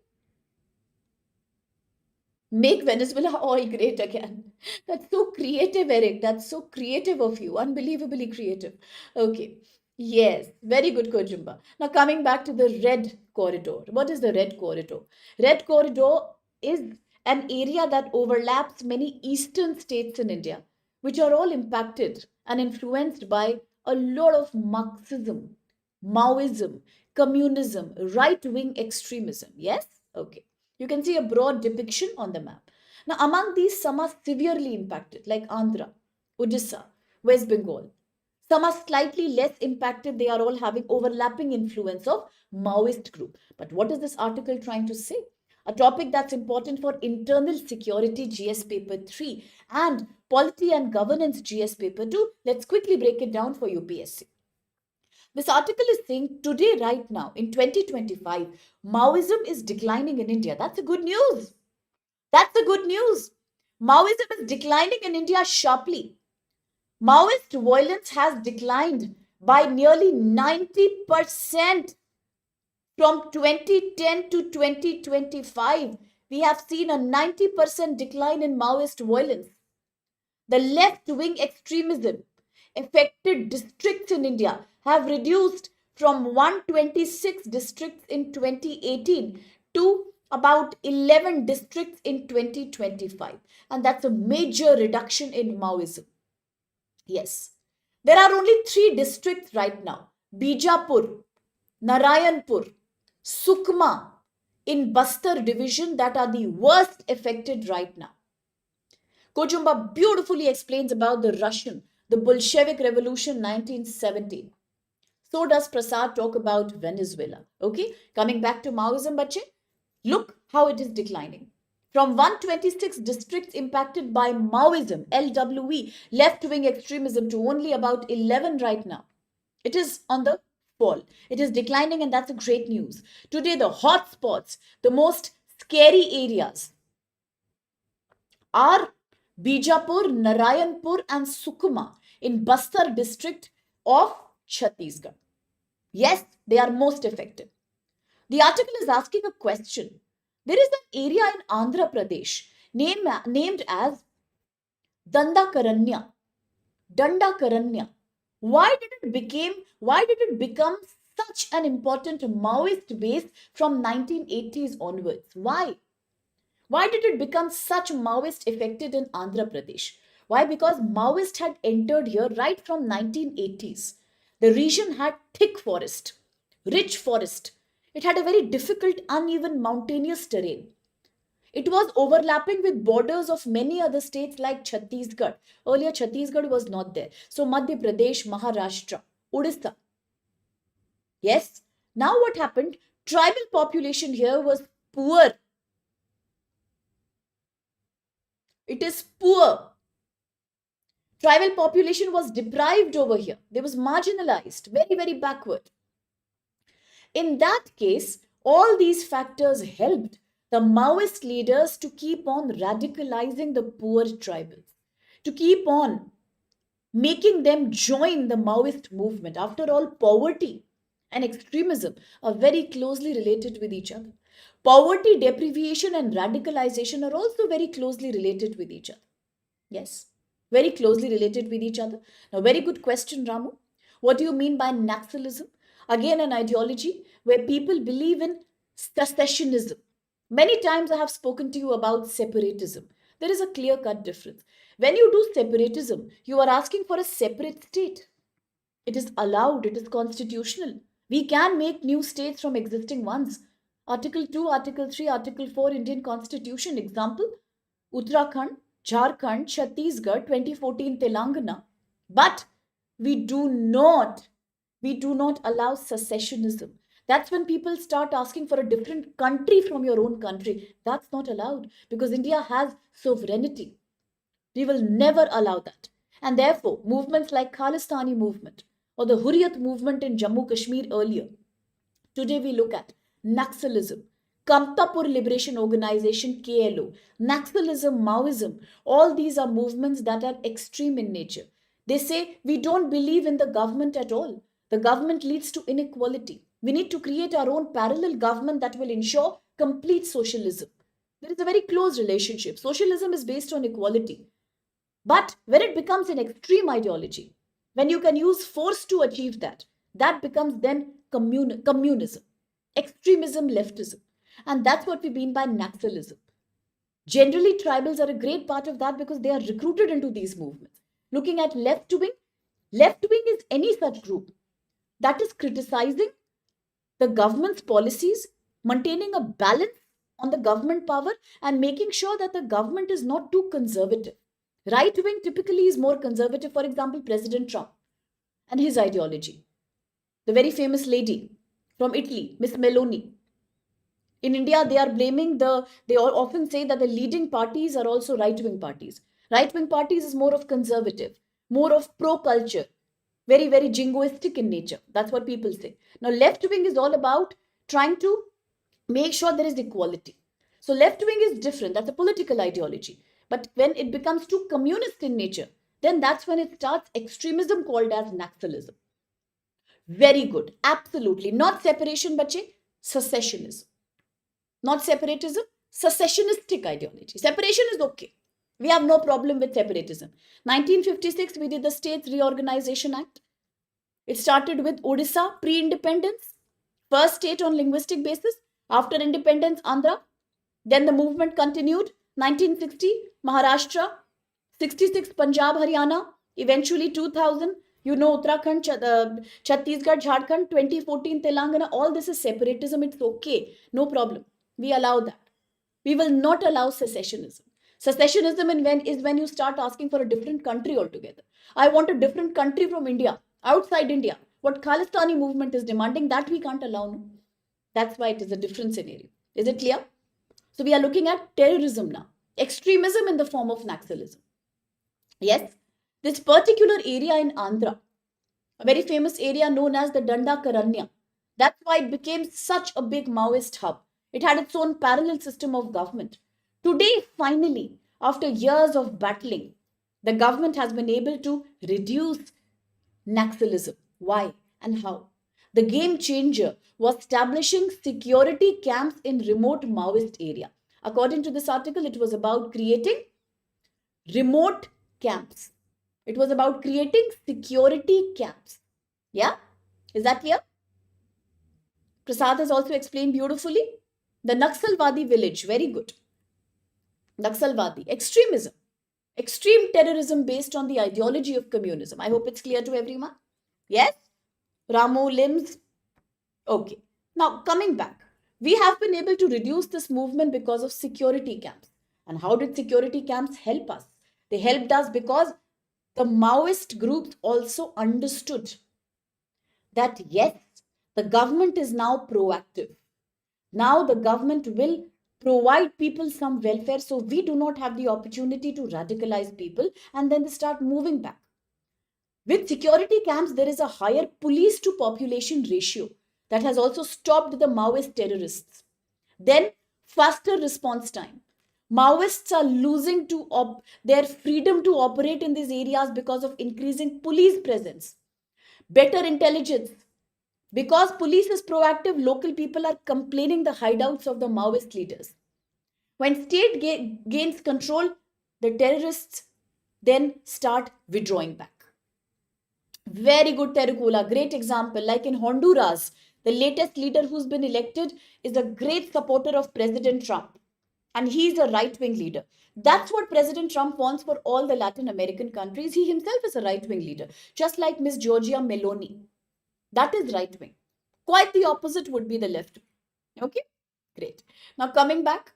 Make Venezuela oil great again. That's so creative, Eric. That's so creative of you. Unbelievably creative. Okay. Yes, very good, Kojumba. Now, coming back to the red corridor. What is the red corridor? Red corridor is an area that overlaps many eastern states in India, which are all impacted and influenced by a lot of Marxism, Maoism, communism, right wing extremism. Yes? Okay. You can see a broad depiction on the map. Now, among these, some are severely impacted, like Andhra, Odisha, West Bengal. Some are slightly less impacted. They are all having overlapping influence of Maoist group. But what is this article trying to say? A topic that's important for internal security GS paper 3 and polity and governance GS paper 2. Let's quickly break it down for UPSC. This article is saying today, right now, in 2025, Maoism is declining in India. That's a good news. That's a good news. Maoism is declining in India sharply. Maoist violence has declined by nearly 90% from 2010 to 2025. We have seen a 90% decline in Maoist violence. The left wing extremism affected districts in India have reduced from 126 districts in 2018 to about 11 districts in 2025. And that's a major reduction in Maoism. Yes. There are only three districts right now: Bijapur, Narayanpur, Sukma in Bastar division that are the worst affected right now. Kojumba beautifully explains about the Bolshevik Revolution 1917. So does Prasad talk about Venezuela. Okay, coming back to Maoism, bache, look how it is declining. From 126 districts impacted by Maoism, LWE, left wing extremism, to only about 11 right now. It is on the fall. It is declining, and that's a great news. Today, the hot spots, the most scary areas are Bijapur, Narayanpur, and Sukma in Bastar district of Chhattisgarh. Yes, they are most affected. The article is asking a question. There is an area in Andhra Pradesh named as Dandakaranya. Dandakaranya. Why did it become such an important Maoist base from 1980s onwards? Why? Why did it become such Maoist affected in Andhra Pradesh? Why? Because Maoist had entered here right from 1980s. The region had thick forest, rich forest. It had a very difficult, uneven, mountainous terrain. It was overlapping with borders of many other states like Chhattisgarh. Earlier, Chhattisgarh was not there. So, Madhya Pradesh, Maharashtra, Odisha. Yes. Now, what happened? Tribal population here was poor. It is poor. Tribal population was deprived over here. They was marginalized, very, very backward. In that case, all these factors helped the Maoist leaders to keep on radicalizing the poor tribals, to keep on making them join the Maoist movement. After all, poverty and extremism are very closely related with each other. Poverty, deprivation, and radicalization are also very closely related with each other. Yes, very closely related with each other. Now, very good question, Ramu. What do you mean by Naxalism? Again, an ideology where people believe in secessionism. Many times I have spoken to you about separatism. There is a clear cut difference. When you do separatism, you are asking for a separate state. It is allowed, it is constitutional. We can make new states from existing ones. Article 2, Article 3, Article 4 Indian Constitution. Example: Uttarakhand, Jharkhand, Chhattisgarh, 2014 Telangana. But we do not, we do not allow secessionism. That's when people start asking for a different country from your own country. That's not allowed because India has sovereignty. We will never allow that. And therefore, movements like Khalistani movement or the Hurriyat movement in Jammu Kashmir earlier, today we look at Naxalism, Kamtapur Liberation Organization KLO, Naxalism, Maoism. All these are movements that are extreme in nature. They say we don't believe in the government at all. The government leads to inequality. We need to create our own parallel government that will ensure complete socialism. There is a very close relationship. Socialism is based on equality. But when it becomes an extreme ideology, when you can use force to achieve that, that becomes then communism, extremism, leftism. And that's what we mean by naxalism. Generally, tribals are a great part of that because they are recruited into these movements. Looking at left wing is any such group that is criticizing the government's policies, maintaining a balance on the government power, and making sure that the government is not too conservative. Right wing typically is more conservative. For example, President Trump and his ideology. The very famous lady from Italy, Miss Meloni. In India, they all often say that the leading parties are also right wing parties. Right wing parties is more of conservative, more of pro culture, very, very jingoistic in nature. That's what people say. Now, left wing is all about trying to make sure there is equality. So, left wing is different. That's a political ideology. But when it becomes too communist in nature, then that's when it starts extremism called as naxalism. Very good. Absolutely. Not separation, bache, secessionism. Not separatism, secessionistic ideology. Separation is okay. We have no problem with separatism. 1956, we did the States Reorganization Act. It started with Odisha pre-independence, first state on linguistic basis. After independence, Andhra. Then the movement continued. 1960, Maharashtra. 66, Punjab, Haryana. Eventually 2000, Uttarakhand, Chhattisgarh, Jharkhand. 2014, Telangana. All this is separatism. It's okay. No problem. We allow that. We will not allow secessionism. Secessionism is when you start asking for a different country altogether. I want a different country from India, outside India. What Khalistani movement is demanding, that we can't allow. No? That's why it is a different scenario. Is it clear? So we are looking at terrorism now. Extremism in the form of naxalism. Yes, this particular area in Andhra, a very famous area known as the Dandakaranya. That's why it became such a big Maoist hub. It had its own parallel system of government. Today, finally, after years of battling, the government has been able to reduce naxalism. Why and how? The game changer was establishing security camps in remote Maoist area. According to this article, it was about creating remote camps. It was about creating security camps. Yeah? Is that clear? Prasad has also explained beautifully. The Naxalwadi village, very good. Naxalwadi, extremism, extreme terrorism based on the ideology of communism. I hope it's clear to everyone. Yes? Ramu, limbs. Okay. Now, coming back, we have been able to reduce this movement because of security camps. And how did security camps help us? They helped us because the Maoist groups also understood that yes, the government is now proactive. Now the government will provide people some welfare so we do not have the opportunity to radicalize people and then they start moving back. With security camps, there is a higher police to population ratio that has also stopped the Maoist terrorists. Then, faster response time. Maoists are losing their freedom to operate in these areas because of increasing police presence. Better intelligence. Because police is proactive, local people are complaining the hideouts of the Maoist leaders. When state gains control, the terrorists then start withdrawing back. Very good, Terukula. Great example. Like in Honduras, the latest leader who's been elected is a great supporter of President Trump. And he's a right-wing leader. That's what President Trump wants for all the Latin American countries. He himself is a right-wing leader, just like Miss Giorgia Meloni. That is right-wing. Quite the opposite would be the left. Okay, great. Now coming back,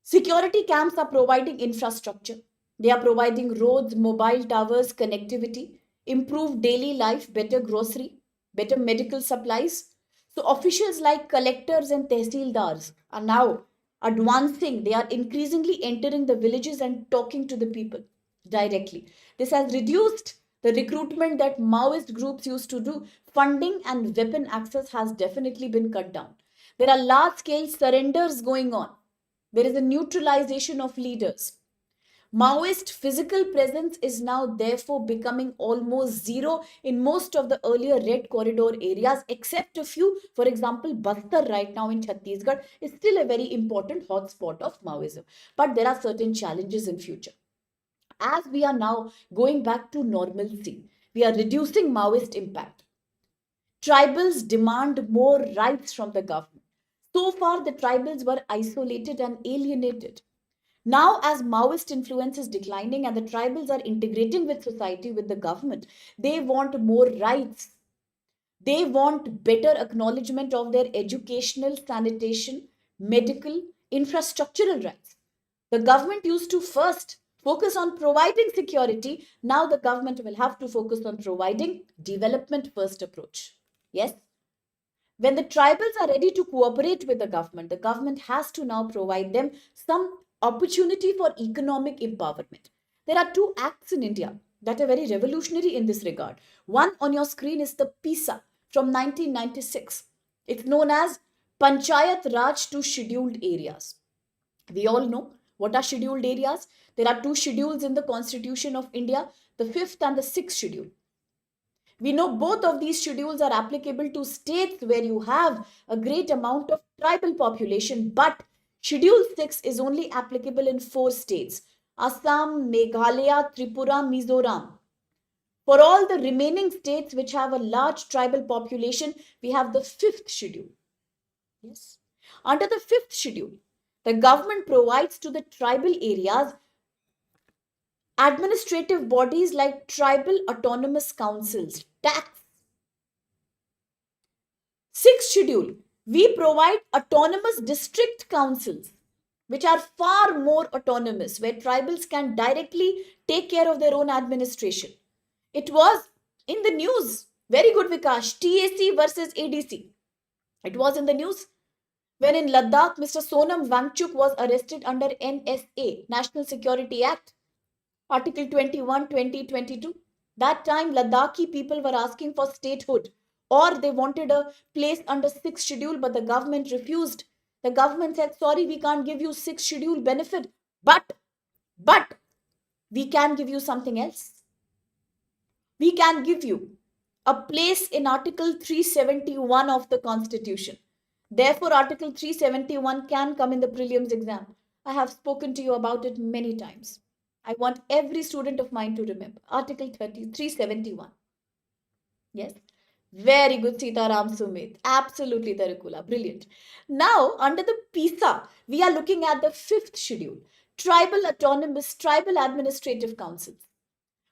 security camps are providing infrastructure. They are providing roads, mobile towers, connectivity, improved daily life, better grocery, better medical supplies. So officials like collectors and tehsildars are now advancing. They are increasingly entering the villages and talking to the people directly. This has reduced the recruitment that Maoist groups used to do. Funding and weapon access has definitely been cut down. There are large scale surrenders going on. There is a neutralization of leaders. Maoist physical presence is now therefore becoming almost zero in most of the earlier red corridor areas, except a few. For example, Bastar right now in Chhattisgarh is still a very important hotspot of Maoism. But there are certain challenges in future. As we are now going back to normalcy, we are reducing Maoist impact. Tribals demand more rights from the government. So far, the tribals were isolated and alienated. Now, as Maoist influence is declining and the tribals are integrating with society, with the government, they want more rights. They want better acknowledgement of their educational, sanitation, medical, infrastructural rights. The government used to first focus on providing security. Now the government will have to focus on providing development first approach. Yes. When the tribals are ready to cooperate with the government has to now provide them some opportunity for economic empowerment. There are two acts in India that are very revolutionary in this regard. One on your screen is the PISA from 1996. It's known as Panchayat Raj to Scheduled Areas. We all know what are scheduled areas. There are two schedules in the Constitution of India, the fifth and the sixth schedule. We know both of these schedules are applicable to states where you have a great amount of tribal population, but Schedule 6 is only applicable in four states: Assam, Meghalaya, Tripura, Mizoram. For all the remaining states which have a large tribal population, we have the fifth schedule. Yes. Under the fifth schedule, the government provides to the tribal areas administrative bodies like tribal autonomous councils, tax. Sixth schedule, we provide autonomous district councils, which are far more autonomous, where tribals can directly take care of their own administration. It was in the news. Very good, Vikash. TAC versus ADC. It was in the news when in Ladakh, Mr. Sonam Wangchuk was arrested under NSA, National Security Act, Article 21, 2022. That time, Ladakhi people were asking for statehood or they wanted a place under 6th schedule, but the government refused. The government said, sorry, we can't give you 6th schedule benefit, but we can give you something else. We can give you a place in Article 371 of the Constitution. Therefore, Article 371 can come in the prelims exam. I have spoken to you about it many times. I want every student of mine to remember. Article 371. Yes. Very good, Sitaram Sumit. Absolutely, Tarikula. Brilliant. Now, under the PISA, we are looking at the fifth schedule. Tribal Autonomous Tribal Administrative Councils.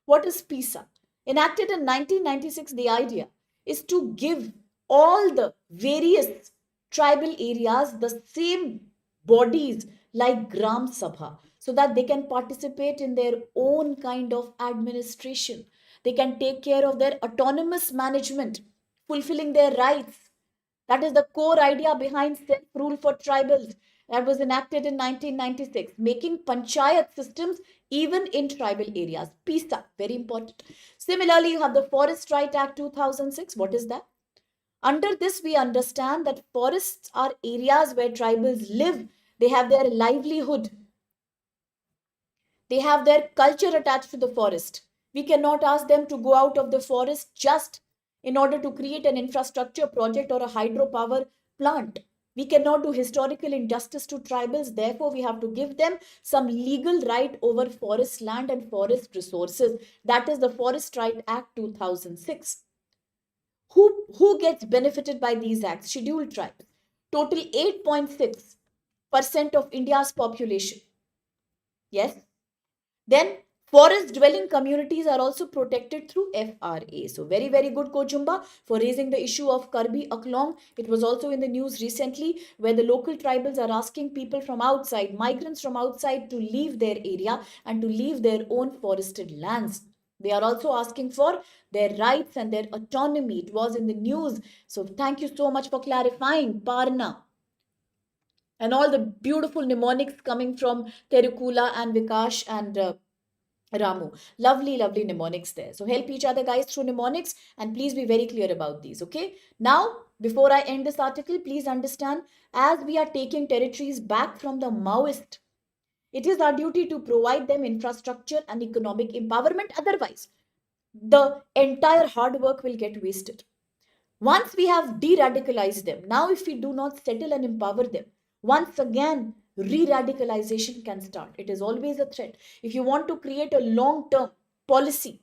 What is PISA? Enacted in 1996, the idea is to give all the various tribal areas the same bodies like Gram Sabha so that they can participate in their own kind of administration. They can take care of their autonomous management, fulfilling their rights. That is the core idea behind self rule for tribals that was enacted in 1996, making panchayat systems even in tribal areas. PISA, very important. Similarly, you have the Forest Right Act 2006. What is that? Under this, we understand that forests are areas where tribals live, they have their livelihood, they have their culture attached to the forest. We cannot ask them to go out of the forest just in order to create an infrastructure project or a hydropower plant. We cannot do historical injustice to tribals. Therefore, we have to give them some legal right over forest land and forest resources. That is the Forest Right Act 2006. Who gets benefited by these acts? Scheduled tribes. Total 8.6% of India's population. Yes. Then forest dwelling communities are also protected through FRA. So very, very good, Kochumba, for raising the issue of Karbi Aklong. It was also in the news recently where the local tribals are asking people from outside, migrants from outside, to leave their area and to leave their own forested lands. They are also asking for their rights and their autonomy. It was in the news. So thank you so much for clarifying, Parna. And all the beautiful mnemonics coming from Terukula and Vikash and Ramu. Lovely, lovely mnemonics there. So help each other, guys, through mnemonics and please be very clear about these, okay? Now, before I end this article, please understand, as we are taking territories back from the Maoist, It is our duty to provide them infrastructure and economic empowerment. Otherwise, the entire hard work will get wasted. Once we have de radicalized them, now if we do not settle and empower them, once again, re radicalization can start. It is always a threat. If you want to create a long term policy,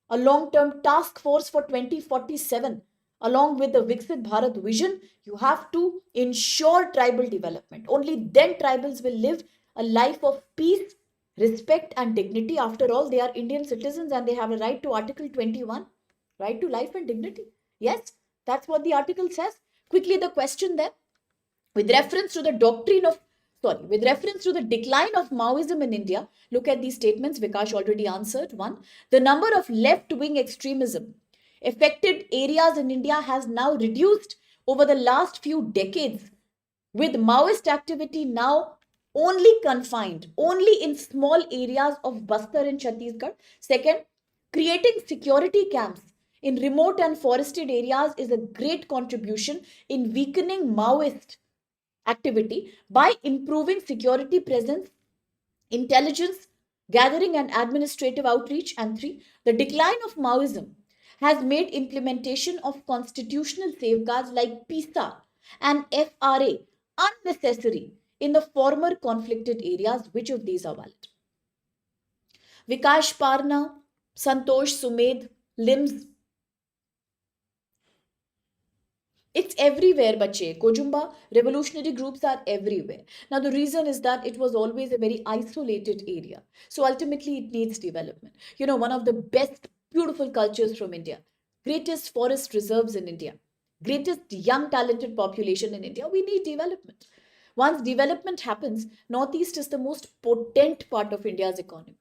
a long term task force for 2047, along with the Viksit Bharat vision, you have to ensure tribal development. Only then tribals will live a life of peace, respect, and dignity. After all, they are Indian citizens and they have a right to Article 21, right to life and dignity. Yes, that's what the article says. Quickly, the question there, with reference to the doctrine of, sorry, with reference to the decline of Maoism in India, look at these statements. Vikash already answered. One, the number of left wing extremism affected areas in India has now reduced over the last few decades, with Maoist activity now only confined, only in small areas of Bastar and Chhattisgarh. Second, creating security camps in remote and forested areas is a great contribution in weakening Maoist activity by improving security presence, intelligence gathering, and administrative outreach. And three, the decline of Maoism has made implementation of constitutional safeguards like PISA and FRA unnecessary in the former conflicted areas. Which of these are valid? Vikash Parna, Santosh Sumed, Limbs. It's everywhere, bache. Kojumba, revolutionary groups are everywhere. Now, the reason is that it was always a very isolated area. So, ultimately, it needs development. You know, one of the best, beautiful cultures from India, greatest forest reserves in India, greatest young, talented population in India, we need development. Once development happens, Northeast is the most potent part of India's economy.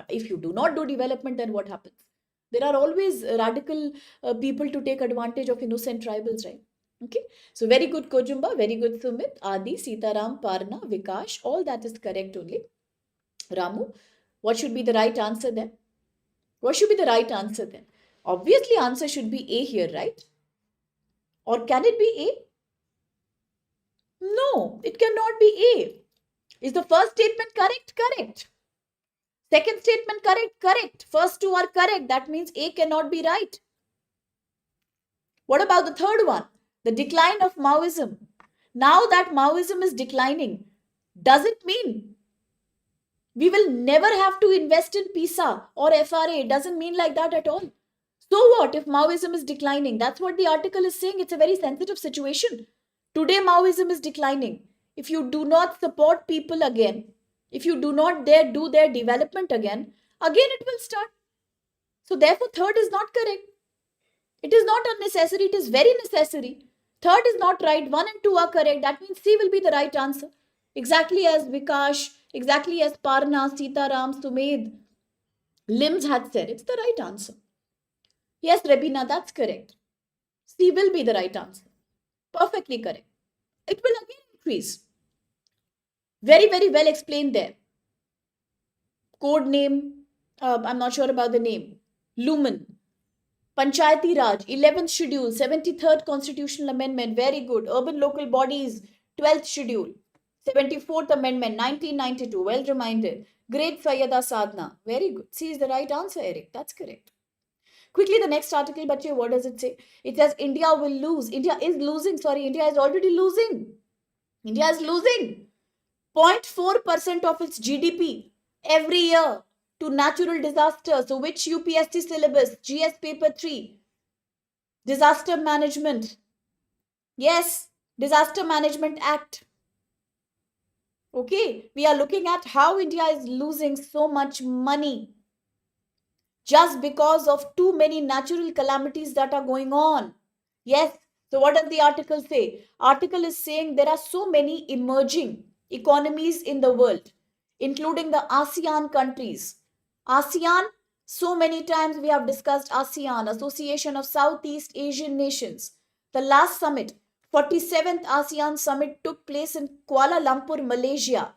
If you do not do development, then what happens? There are always radical people to take advantage of innocent tribals, right? Okay, so very good Kojumba, very good Sumit, Adi, Sitaram, Parna, Vikash, all that is correct only. Ramu, what should be the right answer then? What should be the right answer then? Obviously, answer should be A here, right? Or can it be A? No, it cannot be A. Is the first statement correct? Correct. Second statement correct? Correct. First two are correct. That means A cannot be right. What about the third one? The decline of Maoism. Now that Maoism is declining, does it mean we will never have to invest in PISA or FRA? It doesn't mean like that at all. So what if Maoism is declining? That's what the article is saying. It's a very sensitive situation. Today, Maoism is declining. If you do not support people again, if you do not dare do their development again it will start. So therefore, third is not correct. It is not unnecessary, it is very necessary. Third is not right, 1 and 2 are correct. That means C will be the right answer. Exactly as Vikash, exactly as Parna, Sitaram, Sumed, Limbs had said, it's the right answer. Yes, Rebina, that's correct. C will be the right answer. Perfectly correct. It will again increase. Very, very well explained there. Code name, I'm not sure about the name. Lumen. Panchayati Raj, 11th schedule, 73rd constitutional amendment, very good. Urban local bodies, 12th schedule, 74th amendment, 1992, well reminded. Great Sayyada Sadhna, very good. C is the right answer, Eric, that's correct. Quickly, the next article, Bache, what does it say? It says India will lose. India is losing, sorry, India is already losing. India is losing 0.4% of its GDP every year to natural disasters. So which UPSC syllabus? GS paper 3. Disaster management. Yes, Disaster Management Act. Okay, we are looking at how India is losing so much money just because of too many natural calamities that are going on. Yes, so what does the article say? Article is saying there are so many emerging economies in the world, including the ASEAN countries. ASEAN, so many times we have discussed ASEAN, Association of Southeast Asian Nations. The last summit, 47th ASEAN summit, took place in Kuala Lumpur, Malaysia.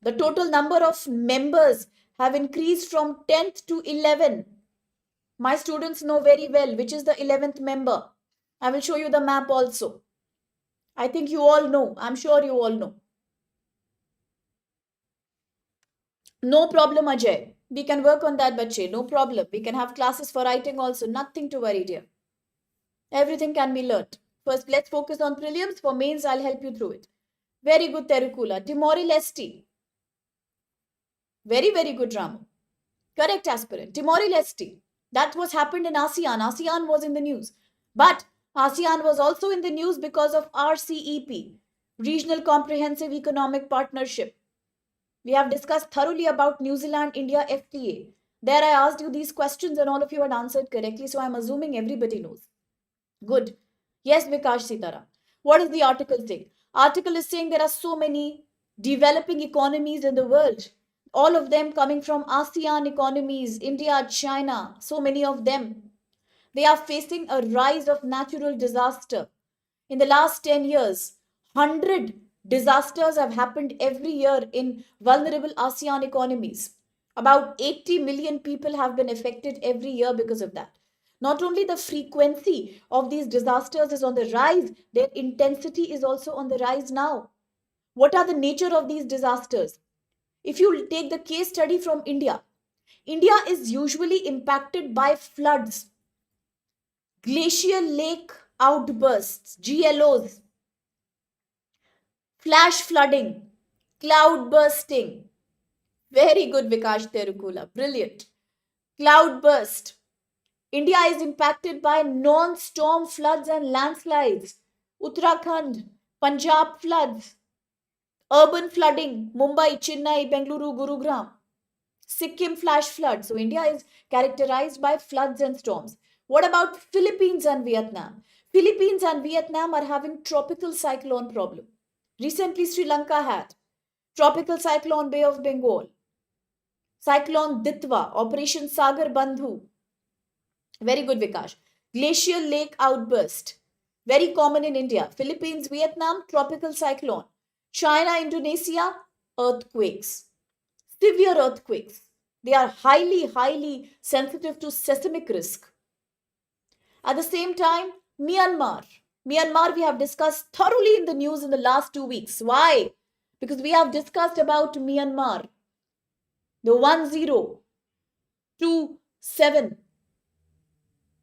The total number of members have increased from 10th to 11. My students know very well which is the 11th member. I will show you the map also. I think you all know. I'm sure you all know. No problem, Ajay. We can work on that, bache. No problem. We can have classes for writing also. Nothing to worry, dear. Everything can be learnt. First, let's focus on prelims. For mains, I'll help you through it. Very good, Terukula. Timor-Leste. Very, very good, Ramu. Correct, aspirant. Timor-Leste. That was happened in ASEAN. ASEAN was in the news. But ASEAN was also in the news because of RCEP, Regional Comprehensive Economic Partnership. We have discussed thoroughly about New Zealand India FTA. There I asked you these questions and all of you had answered correctly. So I'm assuming everybody knows. Good. Yes, Vikash Sitara. What is the article saying? Article is saying there are so many developing economies in the world. All of them coming from ASEAN economies, India, China, so many of them. They are facing a rise of natural disaster. In the last 10 years, 100 disasters have happened every year in vulnerable ASEAN economies. About 80 million people have been affected every year because of that. Not only the frequency of these disasters is on the rise, their intensity is also on the rise now. What are the nature of these disasters? If you take the case study from India, India is usually impacted by floods, glacial lake outbursts, GLOs, flash flooding, cloud bursting. Very good, Vikash Terukula. Brilliant. Cloud burst. India is impacted by non-storm floods and landslides. Uttarakhand, Punjab floods, urban flooding, Mumbai, Chennai, Bengaluru, Gurugram, Sikkim flash flood. So India is characterized by floods and storms. What about Philippines and Vietnam? Philippines and Vietnam are having tropical cyclone problem. Recently, Sri Lanka had tropical cyclone Bay of Bengal, cyclone Ditwa, Operation Sagar Bandhu. Very good, Vikash. Glacial lake outburst. Very common in India. Philippines, Vietnam, tropical cyclone. China, Indonesia, earthquakes. Severe earthquakes. They are highly, highly sensitive to seismic risk. At the same time, Myanmar. Myanmar, we have discussed thoroughly in the news in the last 2 weeks. Why? Because we have discussed about Myanmar. The 1027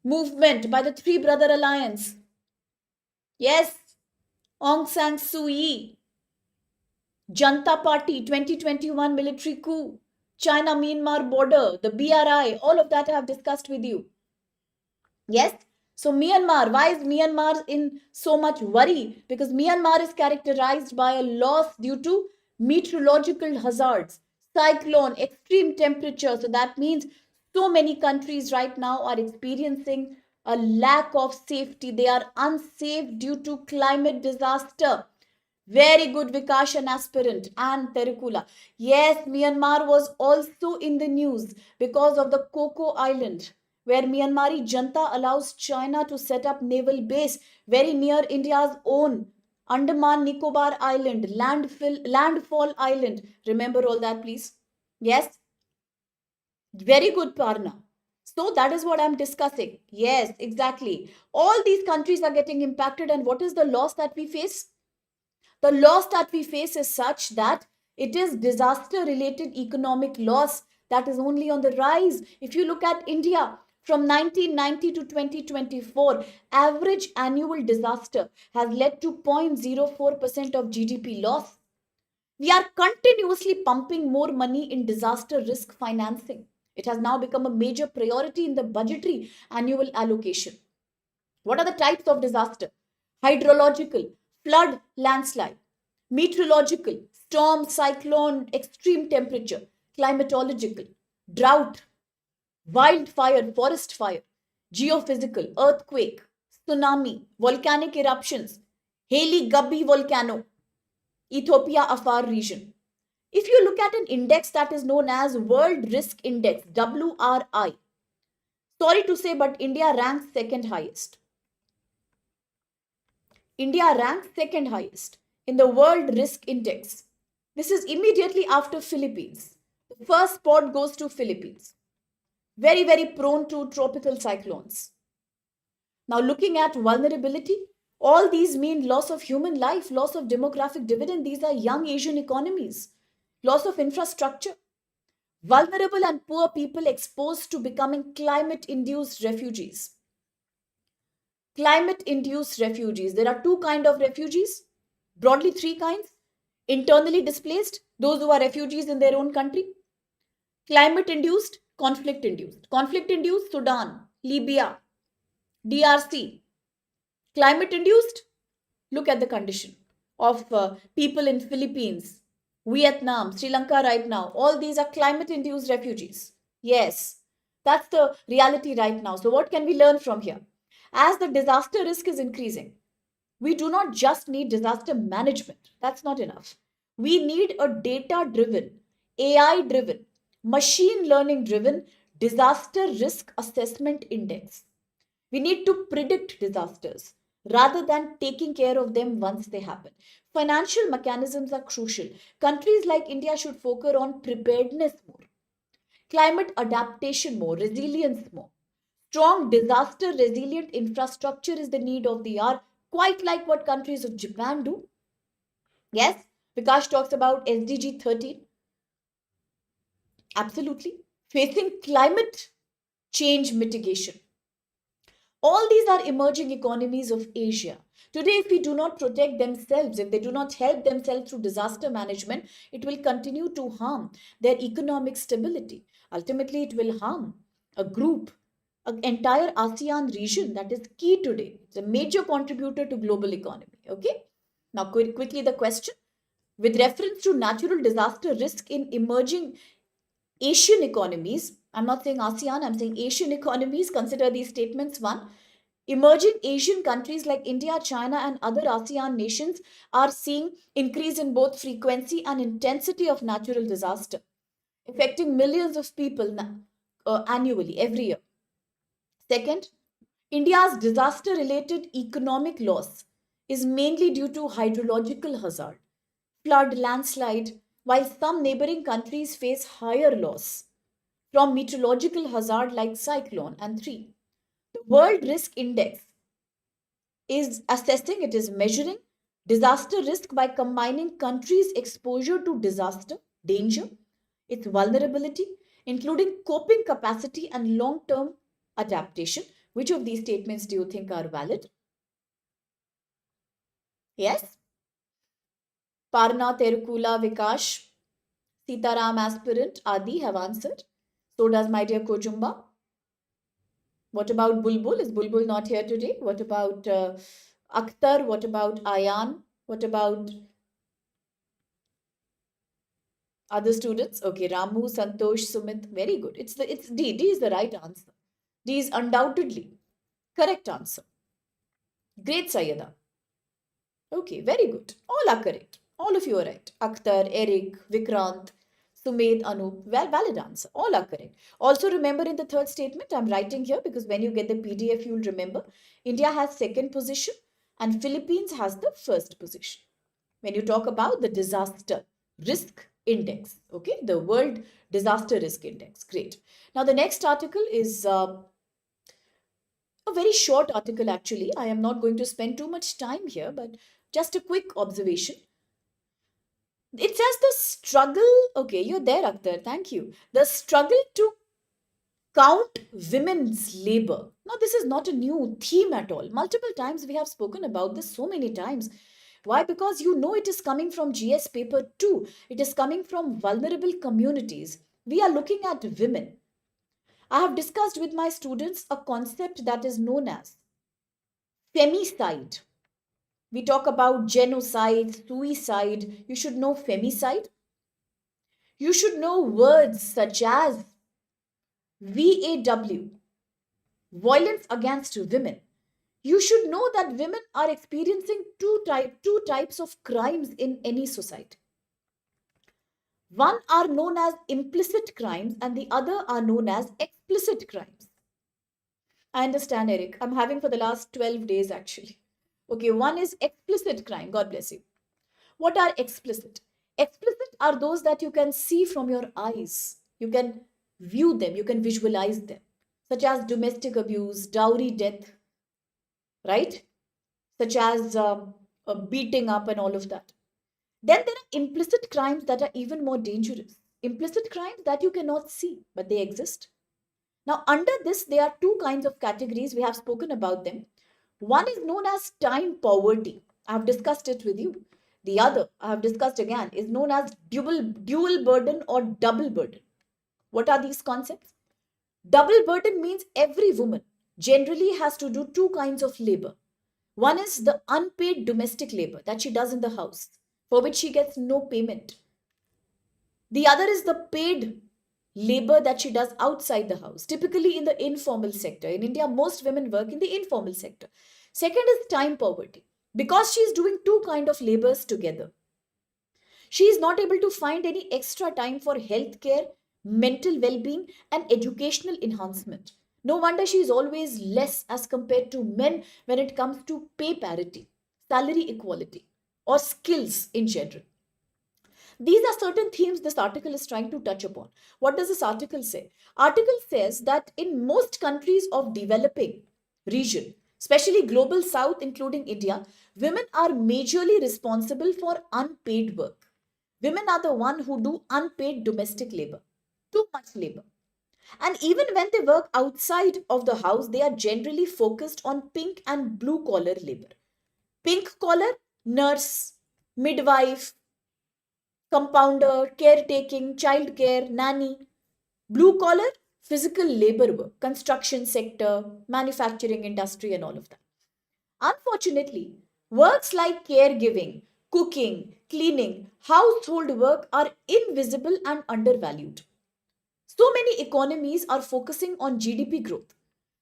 movement by the Three Brother Alliance. Yes, Aung San Suu Kyi, Janta Party, 2021 military coup, China-Myanmar border, the BRI, all of that I have discussed with you. Yes, so Myanmar, why is Myanmar in so much worry? Because Myanmar is characterized by a loss due to meteorological hazards, cyclone, extreme temperature. So that means so many countries right now are experiencing a lack of safety. They are unsafe due to climate disaster. Very good, Vikash, an aspirant, and Terukula. Yes, Myanmar was also in the news because of the Coco Island, where Myanmari Janta allows China to set up naval base very near India's own Andaman Nicobar Island, landfall island. Remember all that, please. Yes, very good, Parna. So that is what I'm discussing. Yes, exactly. All these countries are getting impacted, and what is the loss that we face? The loss that we face is such that it is disaster related economic loss that is only on the rise. If you look at India from 1990 to 2024, average annual disaster has led to 0.04% of GDP loss. We are continuously pumping more money in disaster risk financing. It has now become a major priority in the budgetary annual allocation. What are the types of disaster? Hydrological, flood, landslide. Meteorological, storm, cyclone, extreme temperature. Climatological, drought, wildfire, forest fire. Geophysical, earthquake, tsunami, volcanic eruptions. Haley Gubby volcano, Ethiopia Afar region. If you look at an index that is known as World Risk Index, WRI, sorry to say, but India ranks second highest. India ranks second highest in the World Risk Index. This is immediately after Philippines. The first spot goes to Philippines. Very, very prone to tropical cyclones. Now, looking at vulnerability, all these mean loss of human life, loss of demographic dividend. These are young Asian economies, loss of infrastructure. Vulnerable and poor people exposed to becoming climate induced refugees. Climate induced refugees. There are two kinds of refugees, broadly three kinds. Internally displaced, those who are refugees in their own country. Climate induced, conflict induced. Conflict induced, Sudan, Libya, DRC. Climate induced, look at the condition of people in Philippines, Vietnam, Sri Lanka right now. All these are climate induced refugees. Yes, that's the reality right now. So what can we learn from here? As the disaster risk is increasing, we do not just need disaster management. That's not enough. We need a data driven, AI driven, machine learning driven disaster risk assessment index. We need to predict disasters rather than taking care of them once they happen. Financial mechanisms are crucial. Countries like India should focus on preparedness more, climate adaptation more, resilience more. Strong disaster resilient infrastructure is the need of the hour, quite like what countries of Japan do. Yes, Vikash talks about SDG 13. Absolutely. Facing climate change mitigation. All these are emerging economies of Asia. Today, if we do not protect themselves, if they do not help themselves through disaster management, it will continue to harm their economic stability. Ultimately, it will harm a group, an entire ASEAN region that is key today. It's a major contributor to global economy. Okay. Now, quickly the question. With reference to natural disaster risk in emerging Asian economies, I'm not saying ASEAN, I'm saying Asian economies, consider these statements. One, emerging Asian countries like India, China, and other ASEAN nations are seeing increase in both frequency and intensity of natural disaster, affecting millions of people annually, every year. Second, India's disaster related economic loss is mainly due to hydrological hazard, flood, landslide, while some neighboring countries face higher loss from meteorological hazard like cyclone. And three, the World Risk Index is assessing, it is measuring disaster risk by combining countries' exposure to disaster, danger, its vulnerability, including coping capacity and long term adaptation. Which of these statements do you think are valid? Yes? Parna, Terukula, Vikash, Sitaram, aspirant, Adi have answered. So does my dear Kojumba. What about Bulbul? Is Bulbul not here today? What about Akhtar? What about Ayan? What about other students? Okay, Ramu, Santosh, Sumit. Very good. It's D. D is the right answer. D is undoubtedly correct answer. Great, Sayyada. Okay, very good. All are correct. All of you are right. Akhtar, Eric, Vikrant, Sumedh, Anup. Well, valid answer. All are correct. Also remember in the third statement, I'm writing here because when you get the PDF, you'll remember. India has second position and Philippines has the first position. When you talk about the disaster risk index, okay, the World Disaster Risk Index. Great. Now the next article is a very short article actually. I am not going to spend too much time here, but just a quick observation. It says the struggle. Okay, you're there, Akhtar. Thank you. The struggle to count women's labor. Now, this is not a new theme at all. Multiple times we have spoken about this so many times. Why? Because you know it is coming from GS paper 2. It is coming from vulnerable communities. We are looking at women. I have discussed with my students a concept that is known as femicide. We talk about genocide, suicide. You should know femicide. You should know words such as VAW, violence against women. You should know that women are experiencing two types of crimes in any society. One are known as implicit crimes and the other are known as explicit crimes. I understand, Eric. I'm having for the last 12 days actually. Okay, one is explicit crime. God bless you. What are explicit? Explicit are those that you can see from your eyes. You can view them, you can visualize them, such as domestic abuse, dowry death, right? Such as beating up and all of that. Then there are implicit crimes that are even more dangerous. implicit crimes that you cannot see, but they exist. Now, under this, there are two kinds of categories. We have spoken about them. One is known as time poverty. I have discussed it with you. The other, I have discussed again, is known as dual burden or double burden. What are these concepts? Double burden means every woman generally has to do two kinds of labor. One is the unpaid domestic labor that she does in the house, for which she gets no payment. The other is the paid labor that she does outside the house, typically in the informal sector. In India, most women work in the informal sector. Second is time poverty. Because she is doing two kind of labors together, she is not able to find any extra time for health care, mental well-being, and educational enhancement. No wonder she is always less as compared to men when it comes to pay parity, salary equality, or skills in general. These are certain themes this article is trying to touch upon. What does this article say? Article says that in most countries of developing region, especially global south including India, women are majorly responsible for unpaid work. Women are the one who do unpaid domestic labor, too much labor. And even when they work outside of the house, they are generally focused on pink and blue collar labor. Pink collar, nurse, midwife, compounder, caretaking, childcare, nanny. Blue collar, physical labor work, construction sector, manufacturing industry, and all of that. Unfortunately, works like caregiving, cooking, cleaning, household work are invisible and undervalued. So many economies are focusing on GDP growth.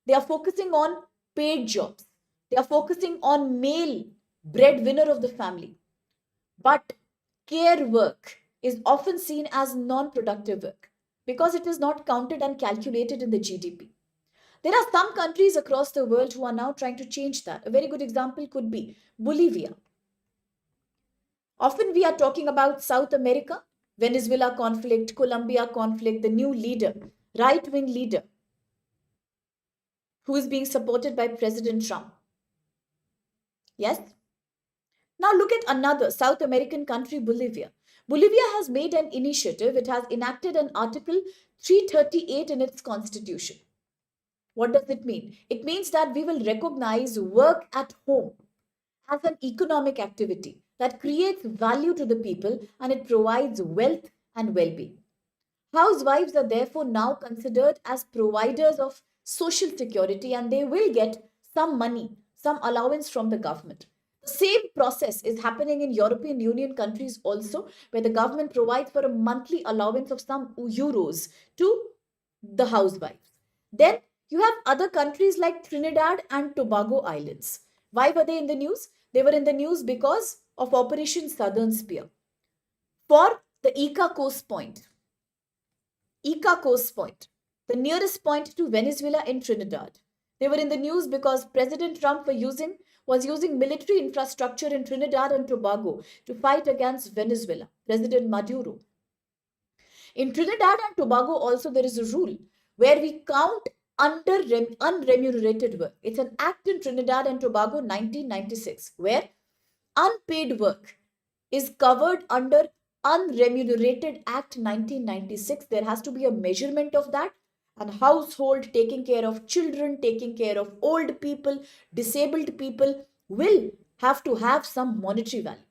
They are focusing on paid jobs. They are focusing on male breadwinner of the family. But care work is often seen as non productive work because it is not counted and calculated in the GDP. There are some countries across the world who are now trying to change that. A very good example could be Bolivia. Often we are talking about South America, Venezuela conflict, Colombia conflict, the new leader, right wing leader, who is being supported by President Trump. Yes? Now look at another South American country, Bolivia. Bolivia has made an initiative. It has enacted an Article 338 in its constitution. What does it mean? It means that we will recognize work at home as an economic activity that creates value to the people and it provides wealth and well being. Housewives are therefore now considered as providers of social security and they will get some money, some allowance from the government. The same process is happening in European Union countries also, where the government provides for a monthly allowance of some euros to the housewives. Then you have other countries like Trinidad and Tobago Islands. Why were they in the news? They were in the news because of Operation Southern Spear. For the Ica Coast Point, the nearest point to Venezuela in Trinidad. They were in the news because President Trump was using military infrastructure in Trinidad and Tobago to fight against Venezuela, President Maduro. In Trinidad and Tobago also there is a rule where we count under unremunerated work. It's an act in Trinidad and Tobago 1996 where unpaid work is covered under Unremunerated Act 1996. There has to be a measurement of that. And household taking care of children, taking care of old people, disabled people will have to have some monetary value.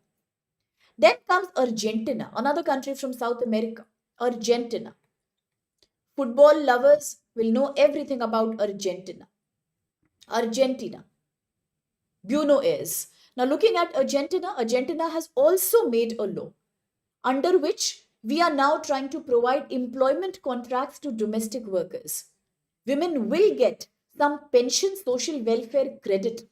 Then comes Argentina, another country from South America. Argentina. Football lovers will know everything about Argentina. Argentina. Buenos Aires. Now, looking at Argentina, Argentina has also made a law under which we are now trying to provide employment contracts to domestic workers. Women will get some pension social welfare credit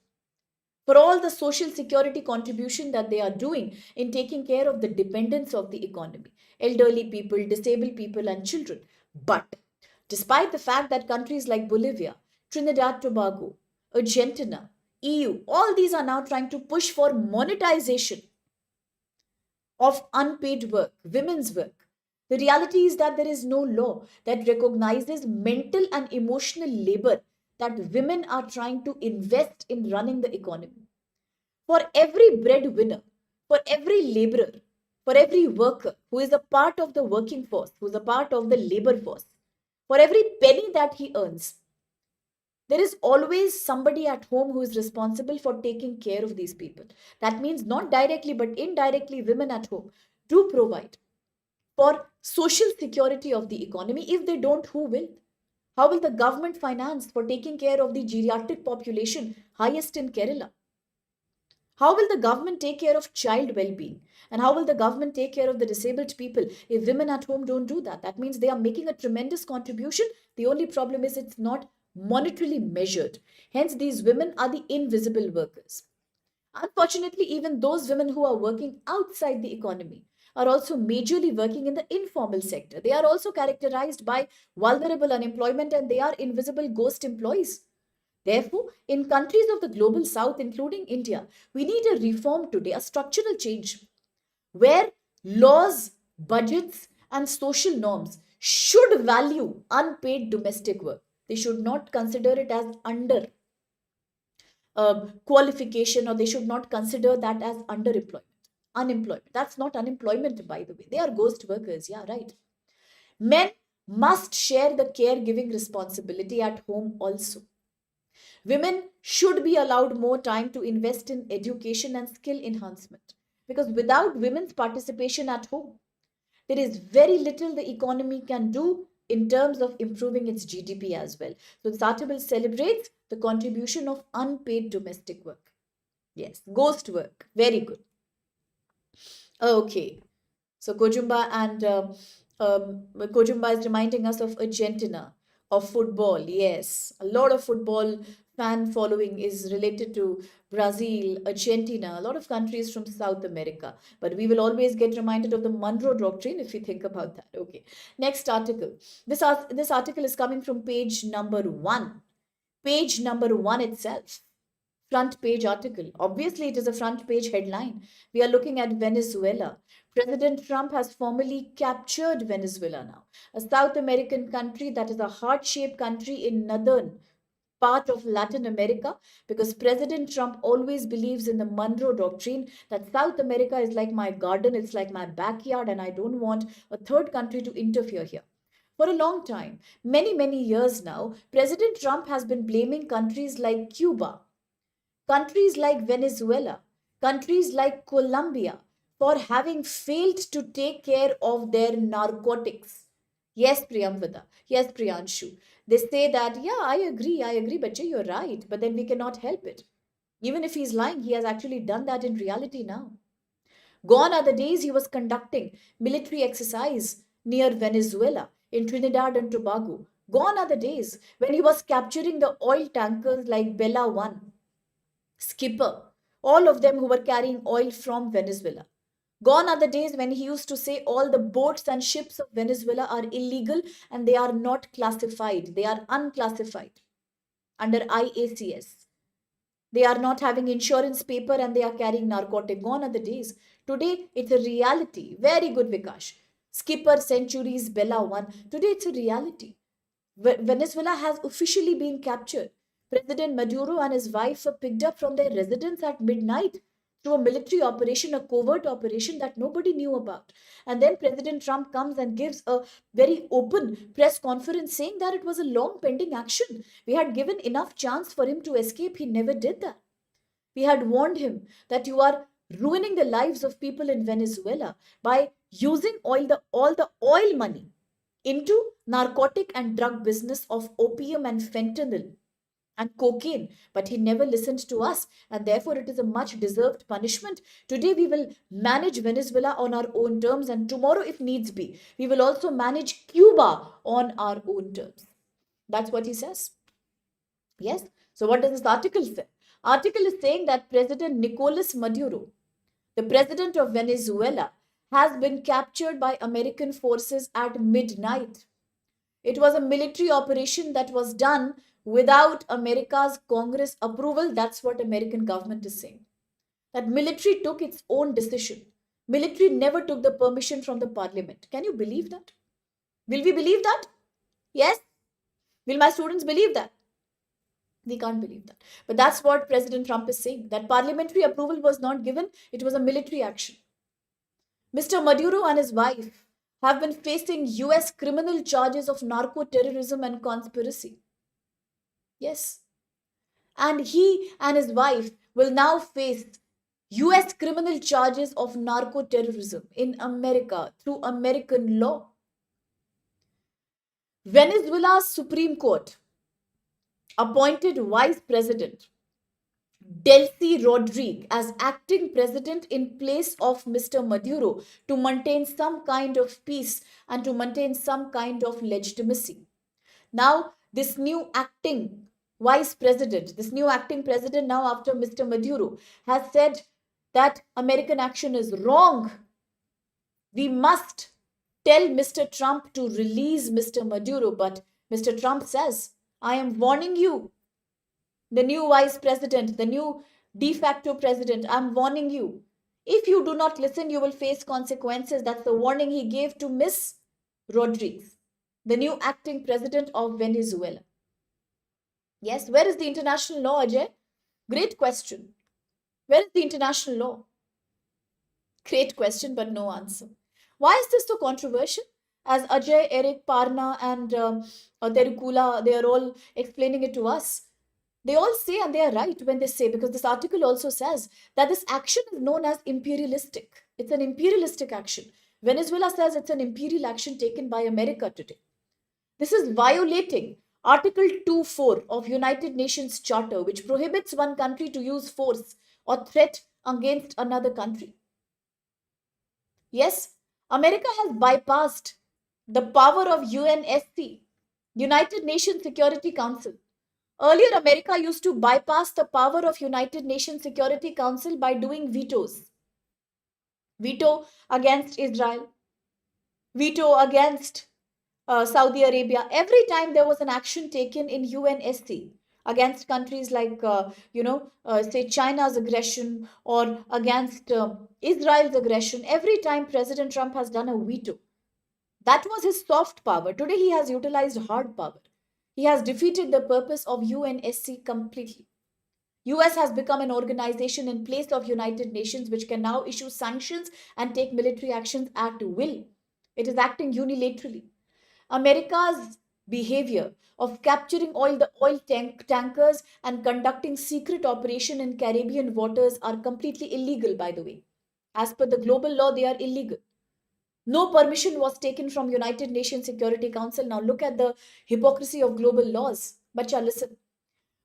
for all the social security contribution that they are doing in taking care of the dependents of the economy, elderly people, disabled people, and children. But despite the fact that countries like Bolivia, Trinidad, Tobago, Argentina, EU, all these are now trying to push for monetization of unpaid work, women's work. The reality is that there is no law that recognizes mental and emotional labor that women are trying to invest in running the economy. For every breadwinner, for every laborer, For every worker who is a part of the working force, who is a part of the labor force, for every penny that he earns, there is always somebody at home who is responsible for taking care of these people. That means not directly but indirectly, women at home do provide for social security of the economy. If they don't, who will? How will the government finance for taking care of the geriatric population, highest in Kerala? How will the government take care of child well-being? And how will the government take care of the disabled people if women at home don't do that? That means they are making a tremendous contribution. The only problem is it's not monetarily measured. Hence, these women are the invisible workers. Unfortunately, even those women who are working outside the economy are also majorly working in the informal sector. They are also characterized by vulnerable unemployment and they are invisible ghost employees. Therefore, in countries of the global south, including India, we need a reform today, a structural change where laws, budgets, and social norms should value unpaid domestic work. They should not consider it as under qualification, or they should not consider that as underemployment. Unemployment. That's not unemployment, by the way. They are ghost workers. Yeah, right. Men must share the caregiving responsibility at home also. Women should be allowed more time to invest in education and skill enhancement. Because without women's participation at home, there is very little the economy can do in terms of improving its GDP as well. So this article celebrates the contribution of unpaid domestic work. Yes, ghost work. Very good. Okay. So Kojumba is reminding us of Argentina, of football. Yes, a lot of football fan following is related to Brazil, Argentina, a lot of countries from South America. But we will always get reminded of the Monroe Doctrine if we think about that. Okay. Next article. This article is coming from page number one. Page number one itself, front page article. Obviously, it is a front page headline. We are looking at Venezuela. President Trump has formally captured Venezuela now, a South American country that is a heart shaped country in northern part of Latin America, because President Trump always believes in the Monroe Doctrine that South America is like my garden, it's like my backyard, and I don't want a third country to interfere here. For a long time, many years now, President Trump has been blaming countries like Cuba, countries like Venezuela, countries like Colombia for having failed to take care of their narcotics. Yes, Priyamvada. Yes, Priyanshu. They say that, yeah, I agree, Bache, you're right, but then we cannot help it. Even if he's lying, he has actually done that in reality now. Gone are the days he was conducting military exercise near Venezuela, in Trinidad and Tobago. Gone are the days when he was capturing the oil tankers like Bella 1, Skipper, all of them who were carrying oil from Venezuela. Gone are the days when he used to say all the boats and ships of Venezuela are illegal and they are not classified, they are unclassified under IACS. They are not having insurance paper and they are carrying narcotic. Gone are the days. Today, it's a reality. Very good, Vikash. Skipper Centuries, Bella 1. Today, it's a reality. Venezuela has officially been captured. President Maduro and his wife were picked up from their residence at midnight through a military operation, a covert operation that nobody knew about. And then President Trump comes and gives a very open press conference saying that it was a long pending action. We had given enough chance for him to escape. He never did that. We had warned him that you are ruining the lives of people in Venezuela by using all the oil money into narcotic and drug business of opium and fentanyl and cocaine, but he never listened to us, and therefore it is a much deserved punishment. Today we will manage Venezuela on our own terms, and tomorrow, if needs be, we will also manage Cuba on our own terms. That's what he says. Yes. So what does this article say? Article is saying that President Nicolas Maduro, the president of Venezuela, has been captured by American forces at midnight. It was a military operation that was done without America's Congress approval. That's what American government is saying. That military took its own decision. Military never took the permission from the parliament. Can you believe that? Will we believe that? Yes? Will my students believe that? We can't believe that. But that's what President Trump is saying. That parliamentary approval was not given. It was a military action. Mr. Maduro and his wife have been facing US criminal charges of narco terrorism and conspiracy. Yes. And he and his wife will now face US criminal charges of narco terrorism in America through American law. Venezuela's Supreme Court appointed Vice President Delcy Rodriguez as acting president in place of Mr. Maduro to maintain some kind of peace and to maintain some kind of legitimacy. Now, this new acting president, now after Mr. Maduro, has said that American action is wrong. We must tell Mr. Trump to release Mr. Maduro. But Mr. Trump says, I am warning you, the new vice president, the new de facto president, I'm warning you. If you do not listen, you will face consequences. That's the warning he gave to Miss Rodriguez, the new acting president of Venezuela. Yes, where is the international law, Ajay? Great question. Where is the international law? Great question, but no answer. Why is this so controversial? As Ajay, Eric, Parna, and Terukula, they are all explaining it to us. They all say, and they are right when they say, because this article also says that this action is known as imperialistic. It's an imperialistic action. Venezuela says it's an imperial action taken by America today. This is violating Article 2.4 of United Nations Charter, which prohibits one country to use force or threat against another country. Yes, America has bypassed the power of UNSC, United Nations Security Council. Earlier, America used to bypass the power of United Nations Security Council by doing vetoes. Veto against Israel, veto against Saudi Arabia. Every time there was an action taken in UNSC against countries like, say China's aggression or against Israel's aggression, every time President Trump has done a veto. That was his soft power. Today he has utilized hard power. He has defeated the purpose of UNSC completely. US has become an organization in place of United Nations which can now issue sanctions and take military actions at will. It is acting unilaterally. America's behavior of capturing the oil tankers and conducting secret operation in Caribbean waters are completely illegal, by the way. As per the global law, they are illegal. No permission was taken from United Nations Security Council. Now look at the hypocrisy of global laws. Bacha, listen.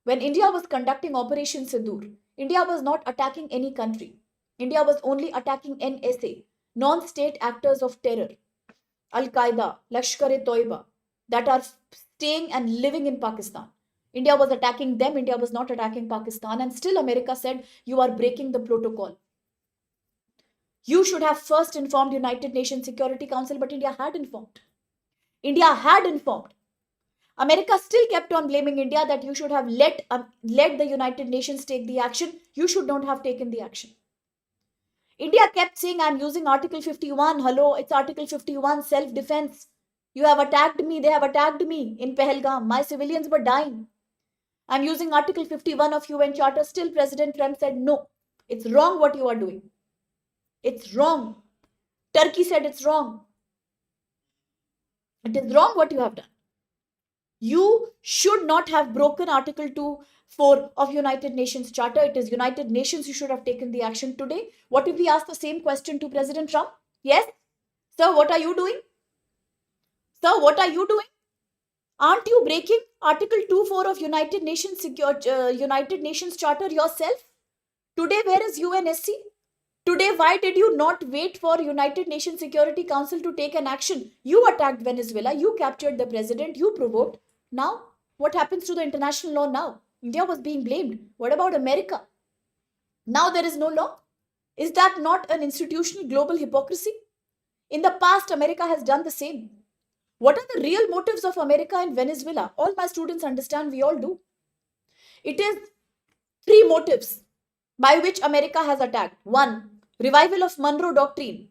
When India was conducting Operation Sindoor, India was not attacking any country. India was only attacking NSA, non-state actors of terror, Al-Qaeda, Lashkar-e-Toiba, that are staying and living in Pakistan. India was attacking them. India was not attacking Pakistan. And still America said, you are breaking the protocol. You should have first informed United Nations Security Council, but India had informed. India had informed. America still kept on blaming India that you should have let the United Nations take the action. You should not have taken the action. India kept saying, I'm using Article 51. Hello, it's Article 51, self-defense. You have attacked me. They have attacked me in Pahalgam. My civilians were dying. I'm using Article 51 of UN Charter. Still, President Trump said, no, it's wrong what you are doing. It's wrong. Turkey said it's wrong. It is wrong what you have done. You should not have broken Article 2.4 of United Nations Charter. It is United Nations you should have taken the action today. What if we ask the same question to President Trump? Yes? Sir, what are you doing? Sir, what are you doing? Aren't you breaking Article 2.4 of United Nations Charter yourself? Today, where is UNSC? Today, why did you not wait for United Nations Security Council to take an action? You attacked Venezuela, you captured the president, you provoked. Now, what happens to the international law now? India was being blamed. What about America? Now there is no law. Is that not an institutional global hypocrisy? In the past, America has done the same. What are the real motives of America in Venezuela? All my students understand, we all do. It is three motives by which America has attacked. One, revival of Monroe Doctrine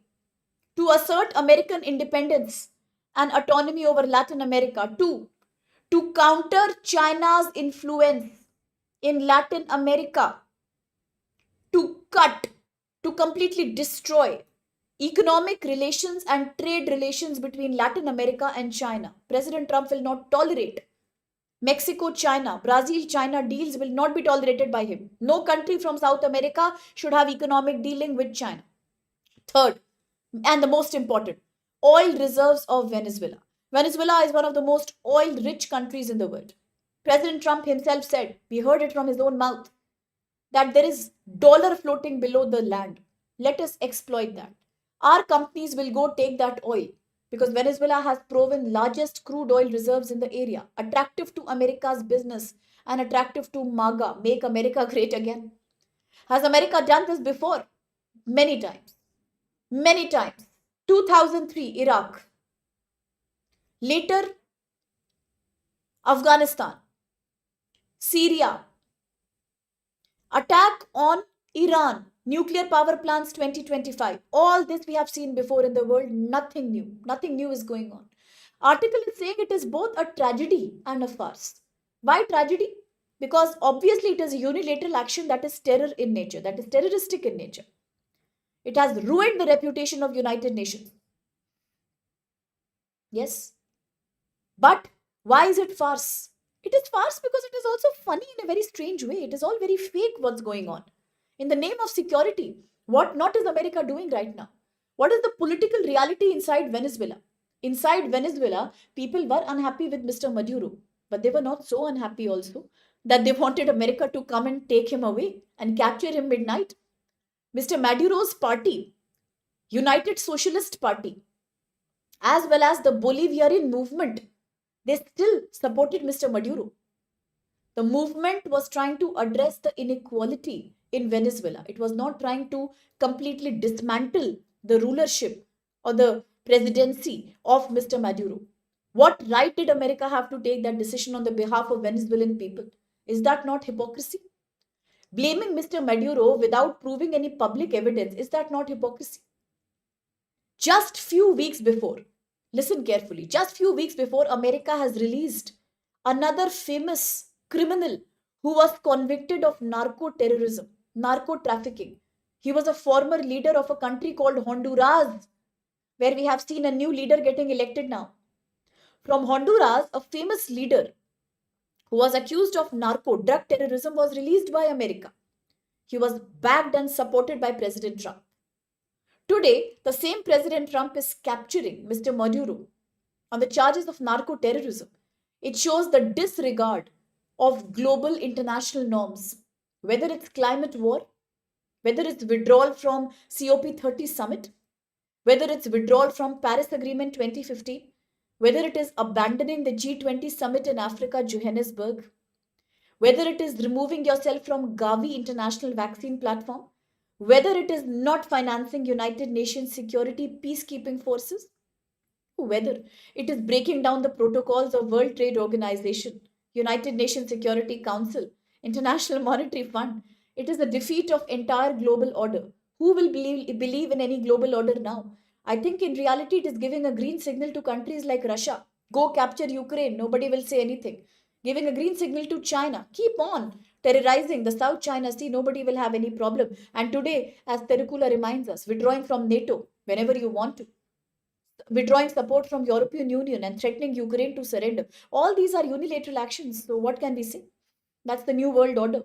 to assert American independence and autonomy over Latin America. Two, to counter China's influence in Latin America, to completely destroy economic relations and trade relations between Latin America and China. President Trump will not tolerate. Mexico, China, Brazil, China deals will not be tolerated by him. No country from South America should have economic dealing with China. Third, and the most important, oil reserves of Venezuela. Venezuela is one of the most oil rich countries in the world. President Trump himself said, we heard it from his own mouth, that there is dollar floating below the land. Let us exploit that. Our companies will go take that oil because Venezuela has proven largest crude oil reserves in the area, attractive to America's business and attractive to MAGA, Make America Great Again. Has America done this before? Many times. Many times. 2003, Iraq. Later, Afghanistan, Syria, attack on Iran, nuclear power plants 2025. All this we have seen before in the world, nothing new. Nothing new is going on. Article is saying it is both a tragedy and a farce. Why tragedy? Because obviously it is a unilateral action that is terror in nature, that is terroristic in nature. It has ruined the reputation of United Nations. Yes. But why is it farce? It is farce because it is also funny in a very strange way. It is all very fake what's going on. In the name of security, what not is America doing right now? What is the political reality inside Venezuela? Inside Venezuela, people were unhappy with Mr. Maduro, but they were not so unhappy also that they wanted America to come and take him away and capture him midnight. Mr. Maduro's party, United Socialist Party, as well as the Bolivarian movement, they still supported Mr. Maduro. The movement was trying to address the inequality in Venezuela. It was not trying to completely dismantle the rulership or the presidency of Mr. Maduro. What right did America have to take that decision on the behalf of Venezuelan people? Is that not hypocrisy? Blaming Mr. Maduro without proving any public evidence, is that not hypocrisy? Just few weeks before, listen carefully, just few weeks before, America has released another famous criminal who was convicted of narco terrorism, narco trafficking. He was a former leader of a country called Honduras, where we have seen a new leader getting elected now. From Honduras, a famous leader who was accused of narco drug terrorism was released by America. He was backed and supported by President Trump. Today, the same President Trump is capturing Mr. Maduro on the charges of narco terrorism. It shows the disregard of global international norms, whether it's climate war, whether it's withdrawal from COP30 summit, whether it's withdrawal from Paris Agreement 2015, whether it is abandoning the G20 summit in Africa, Johannesburg, whether it is removing yourself from Gavi International Vaccine Platform, whether it is not financing United Nations security peacekeeping forces, whether it is breaking down the protocols of World Trade Organization, United Nations Security Council, International Monetary Fund. It is a defeat of entire global order. Who will believe in any global order now? I think in reality it is giving a green signal to countries like Russia. Go capture Ukraine. Nobody will say anything. Giving a green signal to China. Keep on terrorizing the South China Sea. Nobody will have any problem. And today, as Terukula reminds us, withdrawing from NATO whenever you want to, withdrawing support from European Union and threatening Ukraine to surrender. All these are unilateral actions. So what can we say? That's the new world order.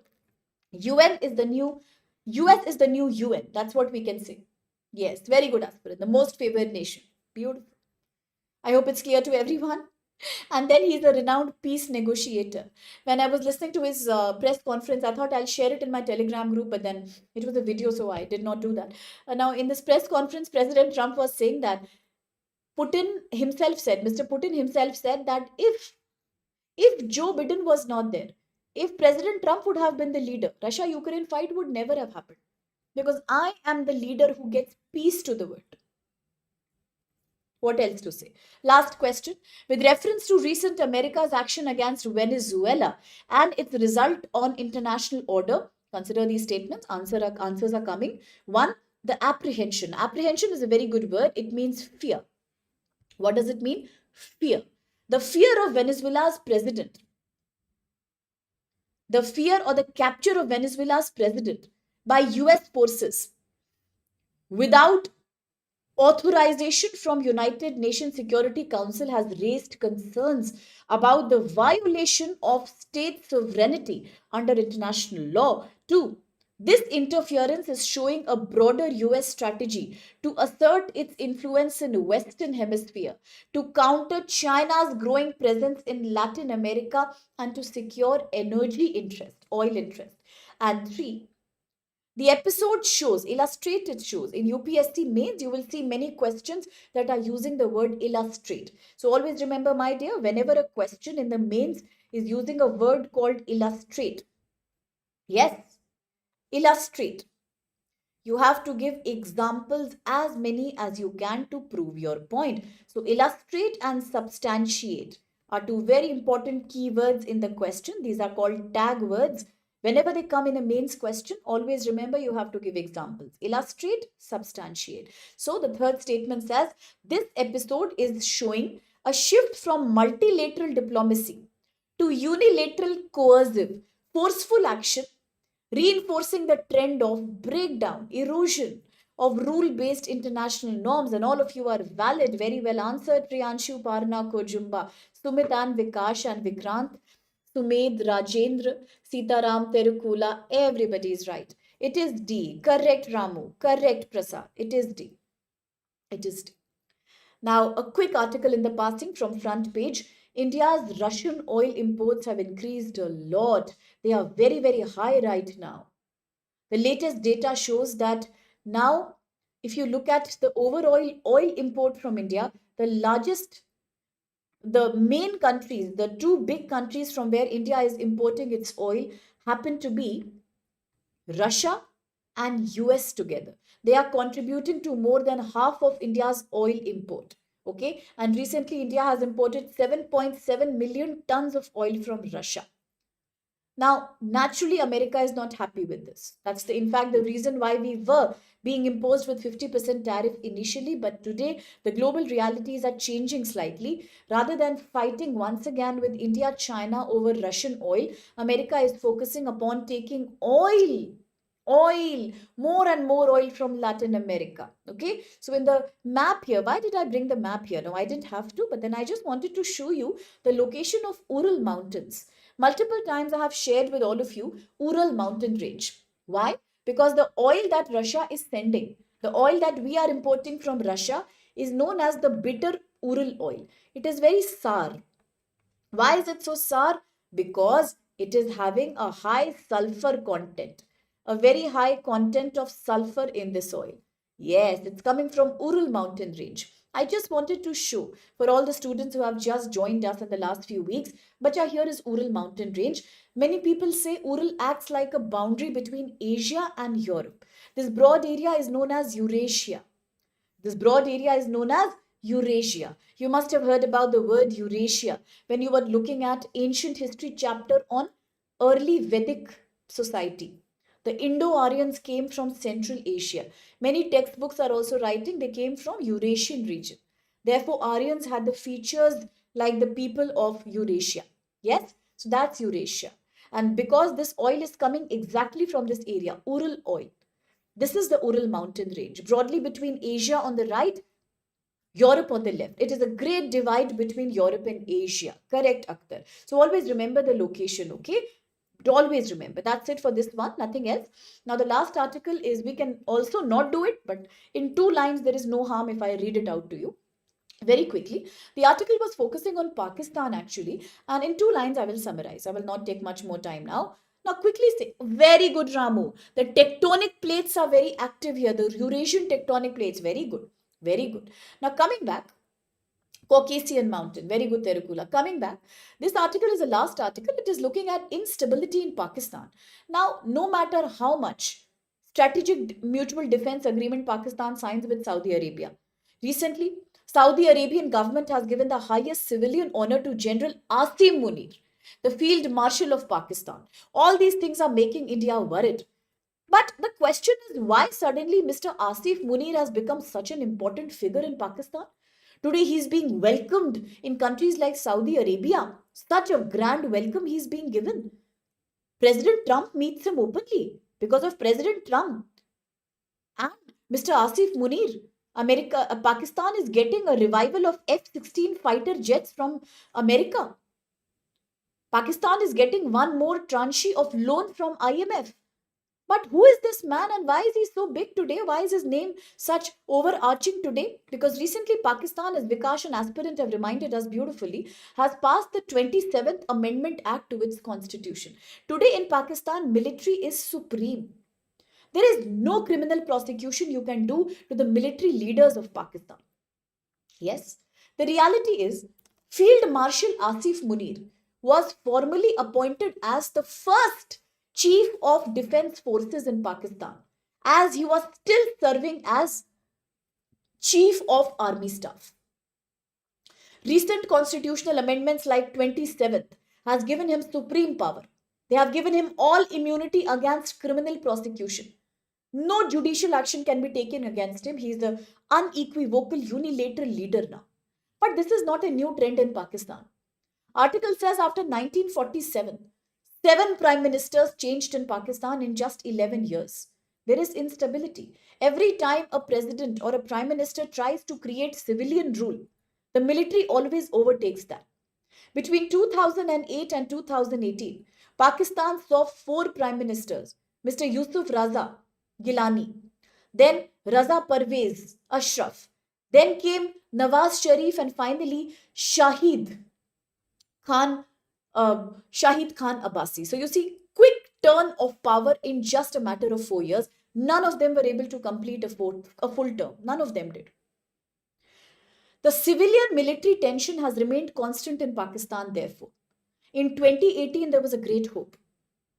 UN is the new US is the new UN. That's what we can say. Yes, very good aspirant. The most favored nation. Beautiful. I hope it's clear to everyone. And then he's a renowned peace negotiator. When I was listening to his press conference, I thought I'll share it in my Telegram group, but then it was a video, so I did not do that. Now, in this press conference, President Trump was saying that Mr. Putin himself said that if Joe Biden was not there, if President Trump would have been the leader, Russia-Ukraine fight would never have happened. Because I am the leader who gets peace to the world. What else to say? Last question. With reference to recent America's action against Venezuela and its result on international order, consider these statements. Answers are coming. One, the apprehension. Apprehension is a very good word. It means fear. What does it mean? Fear. The fear of Venezuela's president. The fear or the capture of Venezuela's president by US forces without Authorization from United Nations Security Council has raised concerns about the violation of state sovereignty under international law. Two, this interference is showing a broader US strategy to assert its influence in the Western Hemisphere, to counter China's growing presence in Latin America, and to secure energy interest, oil interest. And three, the episode shows, illustrated shows. In UPSC mains, you will see many questions that are using the word illustrate. So always remember, my dear, whenever a question in the mains is using a word called illustrate, yes, illustrate, you have to give examples as many as you can to prove your point. So illustrate and substantiate are two very important keywords in the question. These are called tag words. Whenever they come in a mains question, always remember you have to give examples. Illustrate, substantiate. So the third statement says this episode is showing a shift from multilateral diplomacy to unilateral coercive forceful action, reinforcing the trend of breakdown, erosion of rule based international norms. And all of you are valid. Very well answered. Priyanshu, Parna, Kojumba, Sumit, and Vikash, and Vikrant, Sumed, Rajendra, Sitaram, Terukula. Everybody is right. It is D. Correct, Ramu. Correct, Prasad. It is D. It is D. Now, a quick article in the passing from front page. India's Russian oil imports have increased a lot. They are very, very high right now. The latest data shows that now, if you look at the overall oil import from India, the largest, the main countries, the two big countries from where India is importing its oil happen to be Russia and US together. They are contributing to more than half of India's oil import. Okay, and recently India has imported 7.7 million tons of oil from Russia. Now, naturally, America is not happy with this. That's in fact, the reason why we were being imposed with 50% tariff initially. But today, the global realities are changing slightly. Rather than fighting once again with India, China over Russian oil, America is focusing upon taking oil, more and more oil from Latin America. Okay, so in the map here, why did I bring the map here? No, I didn't have to, but then I just wanted to show you the location of Ural Mountains. Multiple times I have shared with all of you Ural mountain range. Why? Because the oil that Russia is sending, the oil that we are importing from Russia, is known as the bitter Ural oil. It is very sour. Why is it so sour? Because it is having a high sulfur content, a very high content of sulfur in this oil. Yes, it's coming from Ural mountain range. I just wanted to show for all the students who have just joined us in the last few weeks. But here is Ural mountain range. Many people say Ural acts like a boundary between Asia and Europe. This broad area is known as Eurasia. This broad area is known as Eurasia. You must have heard about the word Eurasia when you were looking at ancient history chapter on early Vedic society. The Indo-Aryans came from Central Asia. Many textbooks are also writing they came from Eurasian region. Therefore, Aryans had the features like the people of Eurasia. Yes, so that's Eurasia. And because this oil is coming exactly from this area, Ural oil, this is the Ural mountain range, broadly between Asia on the right, Europe on the left. It is a great divide between Europe and Asia. Correct, Akhtar. So always remember the location, okay? Always remember. That's it for this one, nothing else. Now, the last article is we can also not do it, but in two lines, there is no harm if I read it out to you very quickly. The article was focusing on Pakistan actually, and in two lines I will summarize. I will not take much more time now. Now, quickly say, very good, Ramu. The tectonic plates are very active here. The Eurasian tectonic plates, very good, very good. Now, coming back, Caucasian mountain, very good, Terukula. Coming back, this article is the last article. It is looking at instability in Pakistan. Now, no matter how much strategic mutual defense agreement Pakistan signs with Saudi Arabia, recently Saudi Arabian government has given the highest civilian honor to General Asim Munir, the Field Marshal of Pakistan. All these things are making India worried. But the question is why suddenly Mr. Asif Munir has become such an important figure in Pakistan? Today he is being welcomed in countries like Saudi Arabia. Such a grand welcome he is being given. President Trump meets him openly because of President Trump and Mr. Asif Munir. Pakistan is getting a revival of F-16 fighter jets from America. Pakistan is getting one more tranche of loan from IMF. But who is this man and why is he so big today? Why is his name such overarching today? Because recently Pakistan, as Vikash and aspirant have reminded us beautifully, has passed the 27th Amendment Act to its constitution. Today in Pakistan, military is supreme. There is no criminal prosecution you can do to the military leaders of Pakistan. Yes, the reality is Field Marshal Asif Munir was formally appointed as the first Chief of Defense Forces in Pakistan, as he was still serving as Chief of Army Staff. Recent constitutional amendments like 27th has given him supreme power. They have given him all immunity against criminal prosecution. No judicial action can be taken against him. He is the unequivocal unilateral leader now. But this is not a new trend in Pakistan. Article says after 1947, seven prime ministers changed in Pakistan in just 11 years. There is instability. Every time a president or a prime minister tries to create civilian rule, the military always overtakes that. Between 2008 and 2018, Pakistan saw four prime ministers: Mr. Yusuf Raza Gilani, then Raza Parvez Ashraf, then came Nawaz Sharif, and finally Khan, Shahid Khan Abbasi. So you see, quick turn of power in just a matter of 4 years. None of them were able to complete a full term. None of them did. The civilian military tension has remained constant in Pakistan, therefore. In 2018, there was a great hope.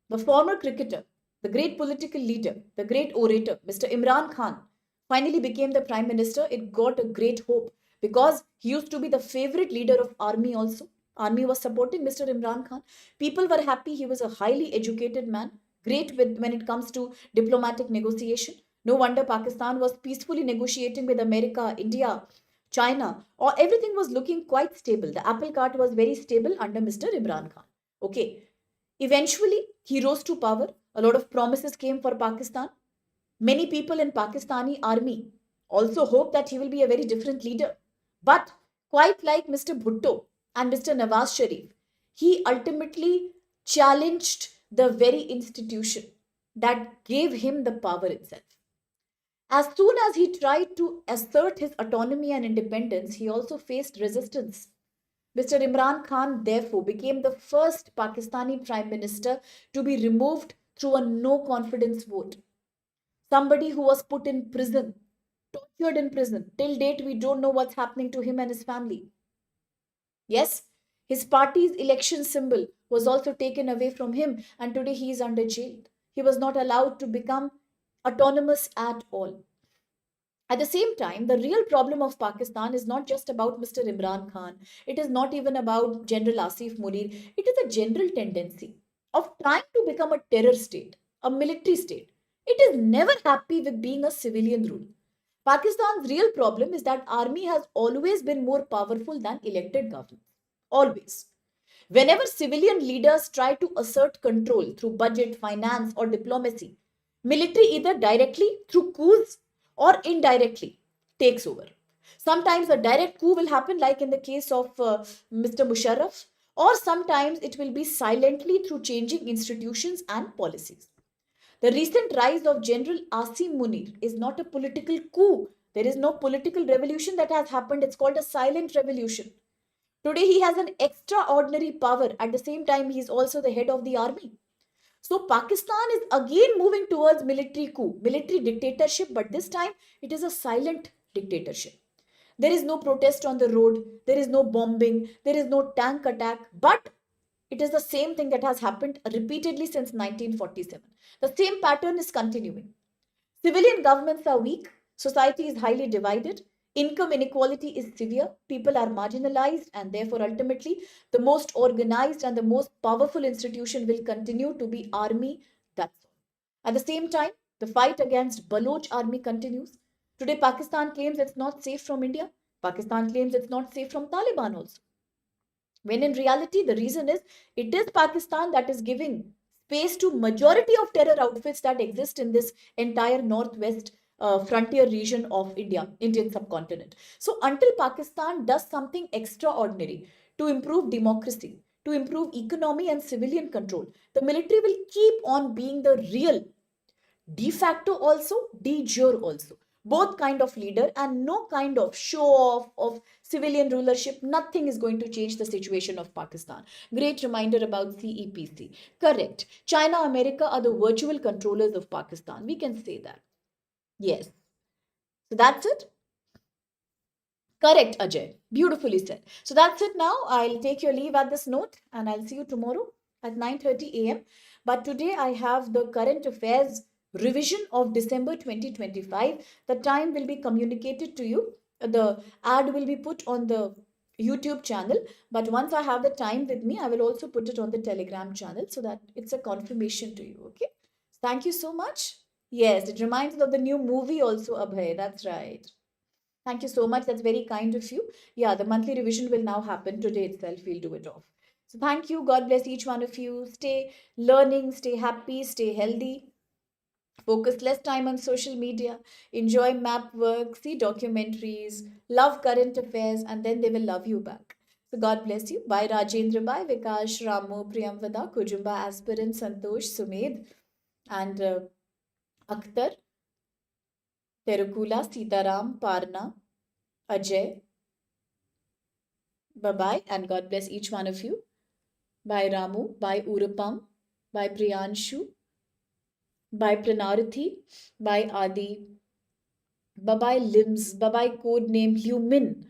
The former cricketer, the great political leader, the great orator, Mr. Imran Khan, finally became the prime minister. It got a great hope because he used to be the favorite leader of army also. Army was supporting Mr. Imran Khan. People were happy. He was a highly educated man, great when it comes to diplomatic negotiation. No wonder Pakistan was peacefully negotiating with America, India, China, or everything was looking quite stable. The apple cart was very stable under Mr. Imran Khan. Okay. Eventually, he rose to power. A lot of promises came for Pakistan. Many people in Pakistani army also hope that he will be a very different leader. But quite like Mr. Bhutto and Mr. Nawaz Sharif, he ultimately challenged the very institution that gave him the power itself. As soon as he tried to assert his autonomy and independence, he also faced resistance. Mr. Imran Khan, therefore, became the first Pakistani Prime Minister to be removed through a no confidence vote. Somebody who was put in prison, tortured in prison. Till date, we don't know what's happening to him and his family. Yes, his party's election symbol was also taken away from him, and today he is under jail. He was not allowed to become autonomous at all. At the same time, the real problem of Pakistan is not just about Mr. Imran Khan. It is not even about General Asif Munir. It is a general tendency of trying to become a terror state, a military state. It is never happy with being a civilian rule. Pakistan's real problem is that army has always been more powerful than elected governments. Always. Whenever civilian leaders try to assert control through budget, finance, or diplomacy, military either directly through coups or indirectly takes over. Sometimes a direct coup will happen, like in the case of Mr. Musharraf, or sometimes it will be silently through changing institutions and policies. The recent rise of General Asim Munir is not a political coup. There is no political revolution that has happened. It's called a silent revolution. Today, he has an extraordinary power. At the same time, he is also the head of the army. So, Pakistan is again moving towards military coup, military dictatorship, but this time it is a silent dictatorship. There is no protest on the road, there is no bombing, there is no tank attack, but it is the same thing that has happened repeatedly since 1947. The same pattern is continuing. Civilian governments are weak, society is highly divided, income inequality is severe, people are marginalized, and therefore, ultimately, the most organized and the most powerful institution will continue to be army. That's all. At the same time, the fight against Baloch army continues. Today, Pakistan claims it's not safe from India. Pakistan claims it's not safe from Taliban also. When in reality, the reason is it is Pakistan that is giving space to majority of terror outfits that exist in this entire northwest frontier region of India, Indian subcontinent. So until Pakistan does something extraordinary to improve democracy, to improve economy and civilian control, the military will keep on being the real de facto also, de jure also. Both kind of leader, and no kind of show off of civilian rulership. Nothing is going to change the situation of Pakistan. Great reminder about CEPC. Correct. China, America are the virtual controllers of Pakistan. We can say that. Yes. So that's it. Correct, Ajay. Beautifully said. So that's it now. I'll take your leave at this note and I'll see you tomorrow at 9:30 a.m. But today I have the current affairs revision of December 2025. The time will be communicated to you. The ad will be put on the YouTube channel. But once I have the time with me, I will also put it on the Telegram channel so that it's a confirmation to you. Okay. Thank you so much. Yes, it reminds me of the new movie also, Abhay. That's right. Thank you so much. That's very kind of you. Yeah, the monthly revision will now happen today itself. We'll do it off. So thank you. God bless each one of you. Stay learning, stay happy, stay healthy. Focus less time on social media. Enjoy map work, see documentaries, love current affairs, and then they will love you back. So God bless you. Bye Rajendra, bye Vikash, Ramu, Priyamvada, Kujumba, Aspirant, Santosh, Sumedh, and Akhtar, Terukula, Sitaram, Parna, Ajay. Bye bye, and God bless each one of you. Bye Ramu, bye Urupam, bye Priyanshu, bye Pranarathi, bye Adi, bye bye Limbs, bye bye code name Human.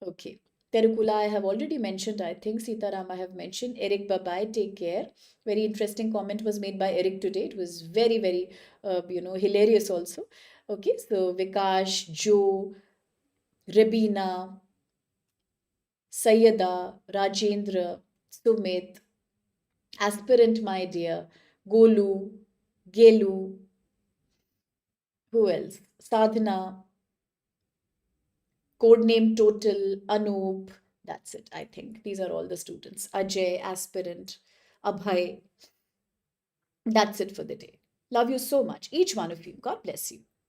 Okay. Terukula, I have already mentioned, I think. Sitaram, I have mentioned. Eric, bye bye, take care. Very interesting comment was made by Eric today. It was very, very, hilarious also. Okay, so Vikash, Joe, Rebina, Sayyada, Rajendra, Sumit, Aspirant, my dear, Golu, Gelu, who else? Sadhana, codename Total, Anoop. That's it, I think. These are all the students. Ajay, Aspirant, Abhay. That's it for the day. Love you so much, each one of you. God bless you.